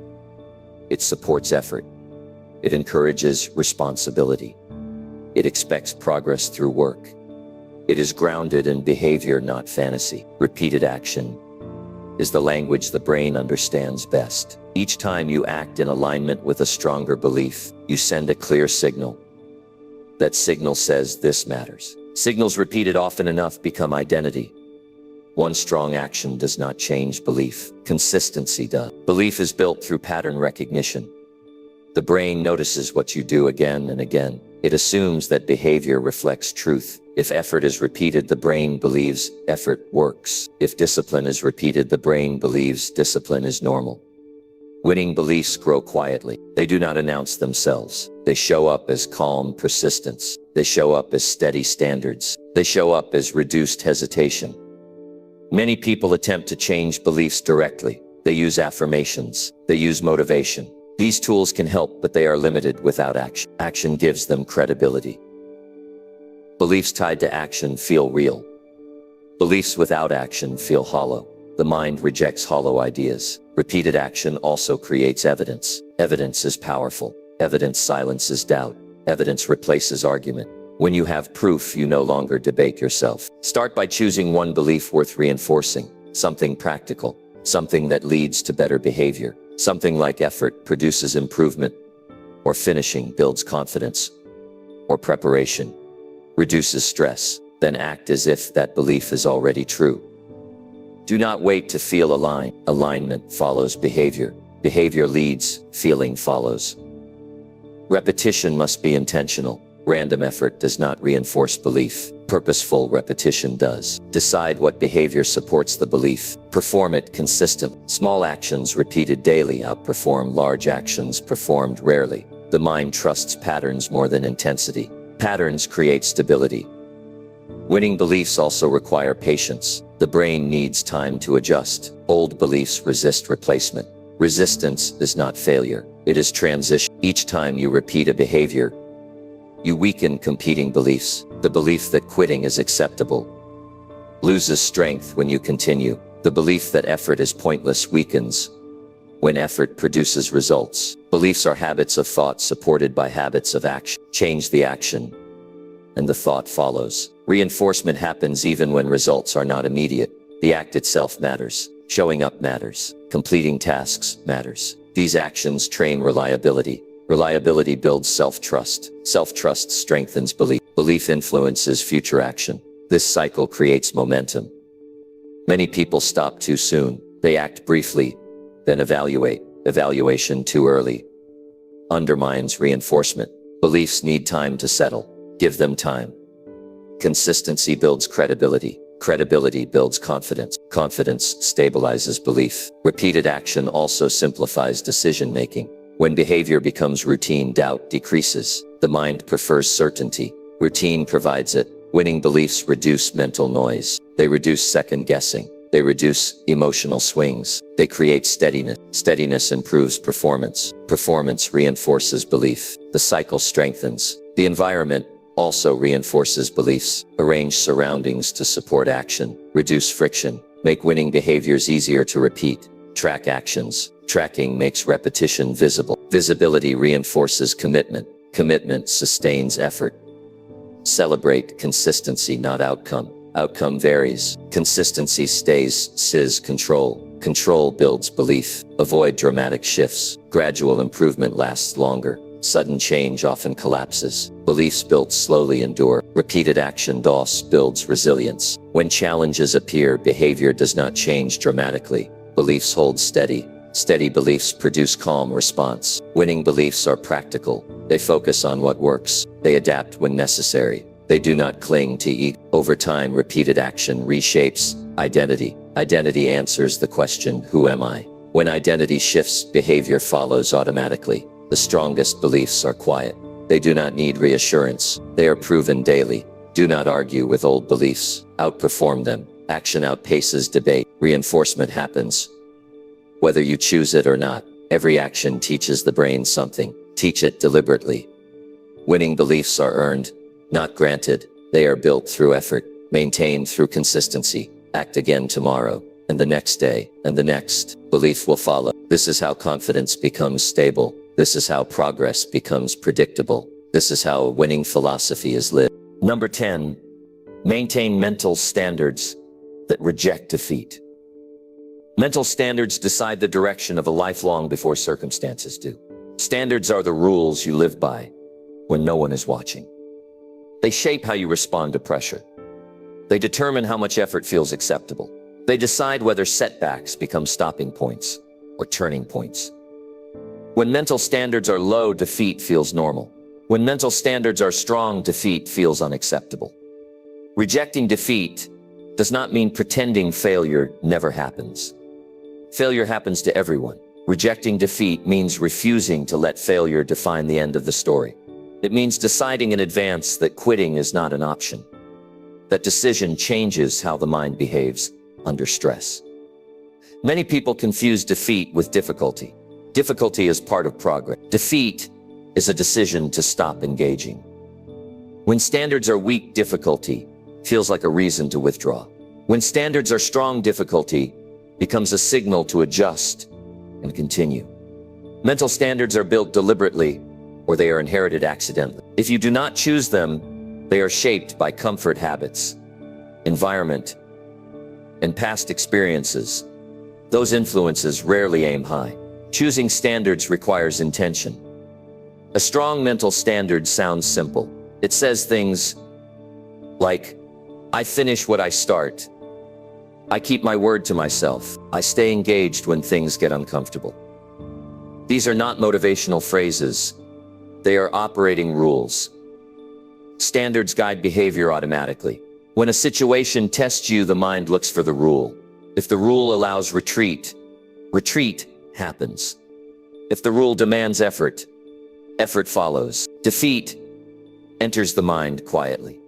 It supports effort. It encourages responsibility. It expects progress through work. It is grounded in behavior, not fantasy. Repeated action is the language the brain understands best. Each time you act in alignment with a stronger belief, you send a clear signal. That signal says this matters. Signals repeated often enough become identity. One strong action does not change belief. Consistency does. Belief is built through pattern recognition. The brain notices what you do again and again. It assumes that behavior reflects truth. If effort is repeated, the brain believes effort works. If discipline is repeated, the brain believes discipline is normal. Winning beliefs grow quietly. They do not announce themselves. They show up as calm persistence. They show up as steady standards. They show up as reduced hesitation. Many people attempt to change beliefs directly. They use affirmations. They use motivation. These tools can help, but they are limited without action. Action gives them credibility. Beliefs tied to action feel real. Beliefs without action feel hollow. The mind rejects hollow ideas. Repeated action also creates evidence. Evidence is powerful. Evidence silences doubt. Evidence replaces argument. When you have proof, you no longer debate yourself. Start by choosing one belief worth reinforcing. Something practical. Something that leads to better behavior. Something like effort produces improvement, or finishing builds confidence, or preparation reduces stress. Then act as if that belief is already true. Do not wait to feel aligned. Alignment follows behavior. Behavior leads, feeling follows. Repetition must be intentional. Random effort does not reinforce belief. Purposeful repetition does. Decide what behavior supports the belief. Perform it consistently. Small actions repeated daily outperform large actions performed rarely. The mind trusts patterns more than intensity. Patterns create stability. Winning beliefs also require patience. The brain needs time to adjust. Old beliefs resist replacement. Resistance is not failure. It is transition. Each time you repeat a behavior, you weaken competing beliefs. The belief that quitting is acceptable loses strength when you continue. The belief that effort is pointless weakens when effort produces results. Beliefs are habits of thought supported by habits of action. Change the action, and the thought follows. Reinforcement happens even when results are not immediate. The act itself matters. Showing up matters. Completing tasks matters. These actions train reliability. Reliability builds self-trust. Self-trust strengthens belief. Belief influences future action. This cycle creates momentum. Many people stop too soon. They act briefly, then evaluate. Evaluation too early undermines reinforcement. Beliefs need time to settle. Give them time. Consistency builds credibility. Credibility builds confidence. Confidence stabilizes belief. Repeated action also simplifies decision-making. When behavior becomes routine, doubt decreases. The mind prefers certainty. Routine provides it. Winning beliefs reduce mental noise. They reduce second-guessing. They reduce emotional swings. They create steadiness. Steadiness improves performance. Performance reinforces belief. The cycle strengthens. The environment also reinforces beliefs. Arrange surroundings to support action. Reduce friction. Make winning behaviors easier to repeat. Track actions. Tracking makes repetition visible. Visibility reinforces commitment. Commitment sustains effort. Celebrate consistency, not outcome. Outcome varies. Consistency stays control. Control builds belief. Avoid dramatic shifts. Gradual improvement lasts longer. Sudden change often collapses. Beliefs built slowly endure. Repeated action builds resilience. When challenges appear, behavior does not change dramatically. Beliefs hold steady. Steady beliefs produce calm response. Winning beliefs are practical. They focus on what works. They adapt when necessary. They do not cling to ego. Over time, repeated action reshapes identity. Identity answers the question, who am I? When identity shifts, behavior follows automatically. The strongest beliefs are quiet. They do not need reassurance. They are proven daily. Do not argue with old beliefs. Outperform them. Action outpaces debate. Reinforcement happens whether you choose it or not. Every action teaches the brain something. Teach it deliberately. Winning beliefs are earned, not granted. They are built through effort, maintained through consistency. Act again tomorrow, and the next day, and the next. Belief will follow. This is how confidence becomes stable. This is how progress becomes predictable. This is how a winning philosophy is lived. Number 10, maintain mental standards that reject defeat. Mental standards decide the direction of a life long before circumstances do. Standards are the rules you live by when no one is watching. They shape how you respond to pressure. They determine how much effort feels acceptable. They decide whether setbacks become stopping points or turning points. When mental standards are low, defeat feels normal. When mental standards are strong, defeat feels unacceptable. Rejecting defeat does not mean pretending failure never happens. Failure happens to everyone. Rejecting defeat means refusing to let failure define the end of the story. It means deciding in advance that quitting is not an option. That decision changes how the mind behaves under stress. Many people confuse defeat with difficulty. Difficulty is part of progress. Defeat is a decision to stop engaging. When standards are weak, difficulty feels like a reason to withdraw. When standards are strong, difficulty becomes a signal to adjust and continue. Mental standards are built deliberately, or they are inherited accidentally. If you do not choose them, they are shaped by comfort habits, environment, and past experiences. Those influences rarely aim high. Choosing standards requires intention. A strong mental standard sounds simple. It says things like, I finish what I start. I keep my word to myself. I stay engaged when things get uncomfortable. These are not motivational phrases. They are operating rules. Standards guide behavior automatically. When a situation tests you, the mind looks for the rule. If the rule allows retreat, retreat happens. If the rule demands effort, effort follows. Defeat enters the mind quietly.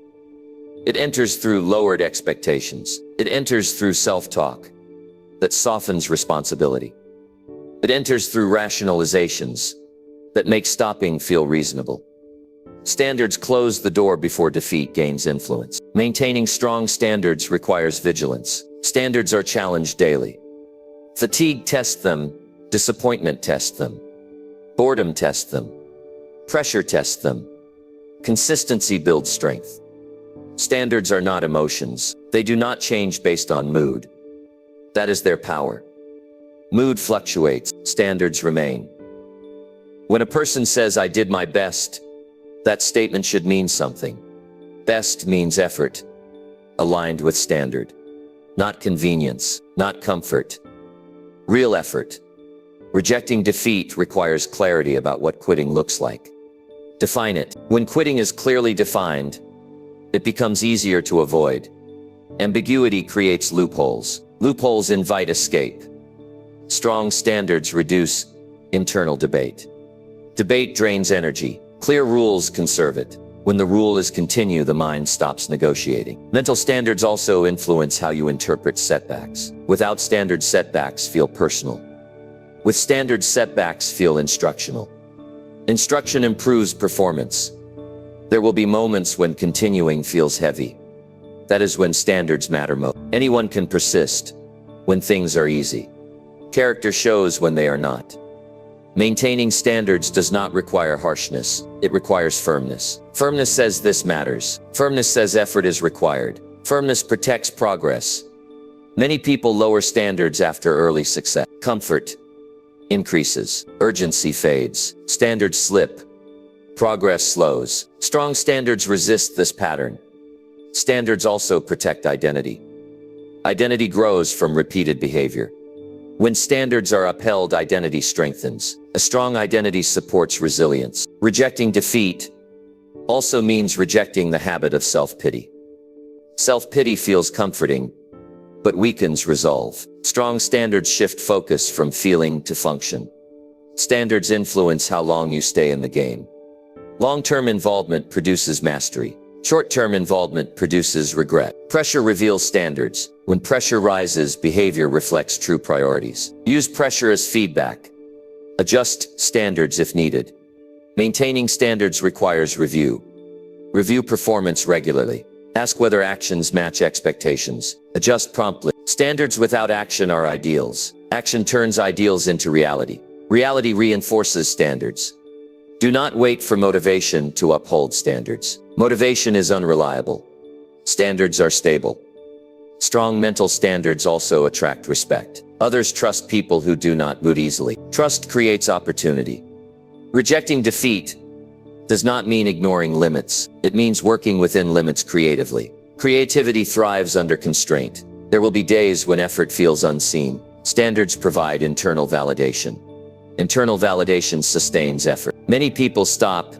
It enters through lowered expectations. It enters through self-talk that softens responsibility. It enters through rationalizations that make stopping feel reasonable. Standards close the door before defeat gains influence. Maintaining strong standards requires vigilance. Standards are challenged daily. Fatigue tests them. Disappointment tests them. Boredom tests them. Pressure tests them. Consistency builds strength. Standards are not emotions. They do not change based on mood. That is their power. Mood fluctuates. Standards remain. When a person says, I did my best, that statement should mean something. Best means effort, aligned with standard. not convenience, not comfort. Real effort. Rejecting defeat requires clarity about what quitting looks like. Define it. When quitting is clearly defined, it becomes easier to avoid. Ambiguity creates loopholes. Loopholes invite escape. Strong standards reduce internal debate. Debate drains energy. Clear rules conserve it. When the rule is continue, the mind stops negotiating. Mental standards also influence how you interpret setbacks. Without standards, setbacks feel personal. With standards, setbacks feel instructional. Instruction improves performance. There will be moments when continuing feels heavy. That is when standards matter most. Anyone can persist when things are easy. Character shows when they are not. Maintaining standards does not require harshness. It requires firmness. Firmness says this matters. Firmness says effort is required. Firmness protects progress. Many people lower standards after early success. Comfort increases. Urgency fades. Standards slip. Progress slows. Strong standards resist this pattern. Standards also protect identity. Identity grows from repeated behavior. When standards are upheld, identity strengthens. A strong identity supports resilience. Rejecting defeat also means rejecting the habit of self-pity. Self-pity feels comforting, but weakens resolve. Strong standards shift focus from feeling to function. Standards influence how long you stay in the game. Long-term involvement produces mastery. Short-term involvement produces regret. Pressure reveals standards. When pressure rises, behavior reflects true priorities. Use pressure as feedback. Adjust standards if needed. Maintaining standards requires review. Review performance regularly. Ask whether actions match expectations. Adjust promptly. Standards without action are ideals. Action turns ideals into reality. Reality reinforces standards. Do not wait for motivation to uphold standards. Motivation is unreliable. Standards are stable. Strong mental standards also attract respect. Others trust people who do not move easily. Trust creates opportunity. Rejecting defeat does not mean ignoring limits. It means working within limits creatively. Creativity thrives under constraint. There will be days when effort feels unseen. Standards provide internal validation. Internal validation sustains effort. Many people stop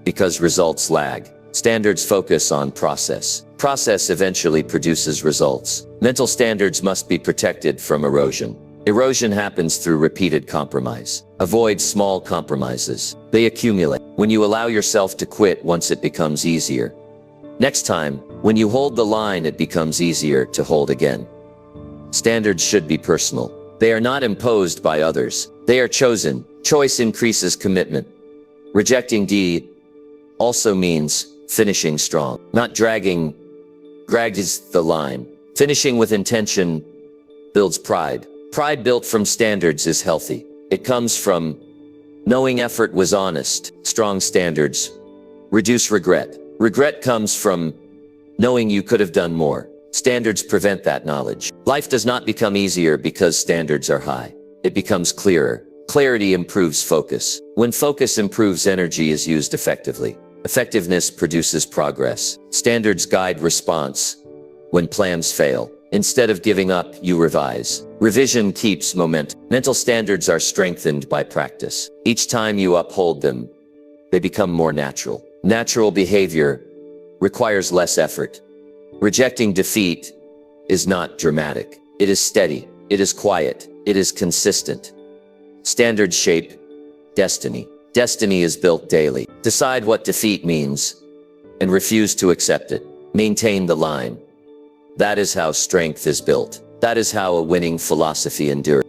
because results lag. Standards focus on process. Process eventually produces results. Mental standards must be protected from erosion. Erosion happens through repeated compromise. Avoid small compromises. They accumulate. When you allow yourself to quit once it becomes easier. Next time, when you hold the line, it becomes easier to hold again. Standards should be personal. They are not imposed by others. They are chosen. Choice increases commitment. Rejecting defeat also means finishing strong, not dragging. Dragged is the line. Finishing with intention builds pride. Pride built from standards is healthy. It comes from knowing effort was honest. Strong standards reduce regret. Regret comes from knowing you could have done more. Standards prevent that knowledge. Life does not become easier because standards are high. It becomes clearer. Clarity improves focus. When focus improves, energy is used effectively. Effectiveness produces progress. Standards guide response. When plans fail, instead of giving up, you revise. Revision keeps momentum. Mental standards are strengthened by practice. Each time you uphold them, they become more natural. Natural behavior requires less effort. Rejecting defeat is not dramatic. It is steady. It is quiet. It is consistent. Standards shape destiny. Destiny is built daily. Decide what defeat means and refuse to accept it. Maintain the line. That is how strength is built. That is how a winning philosophy endures.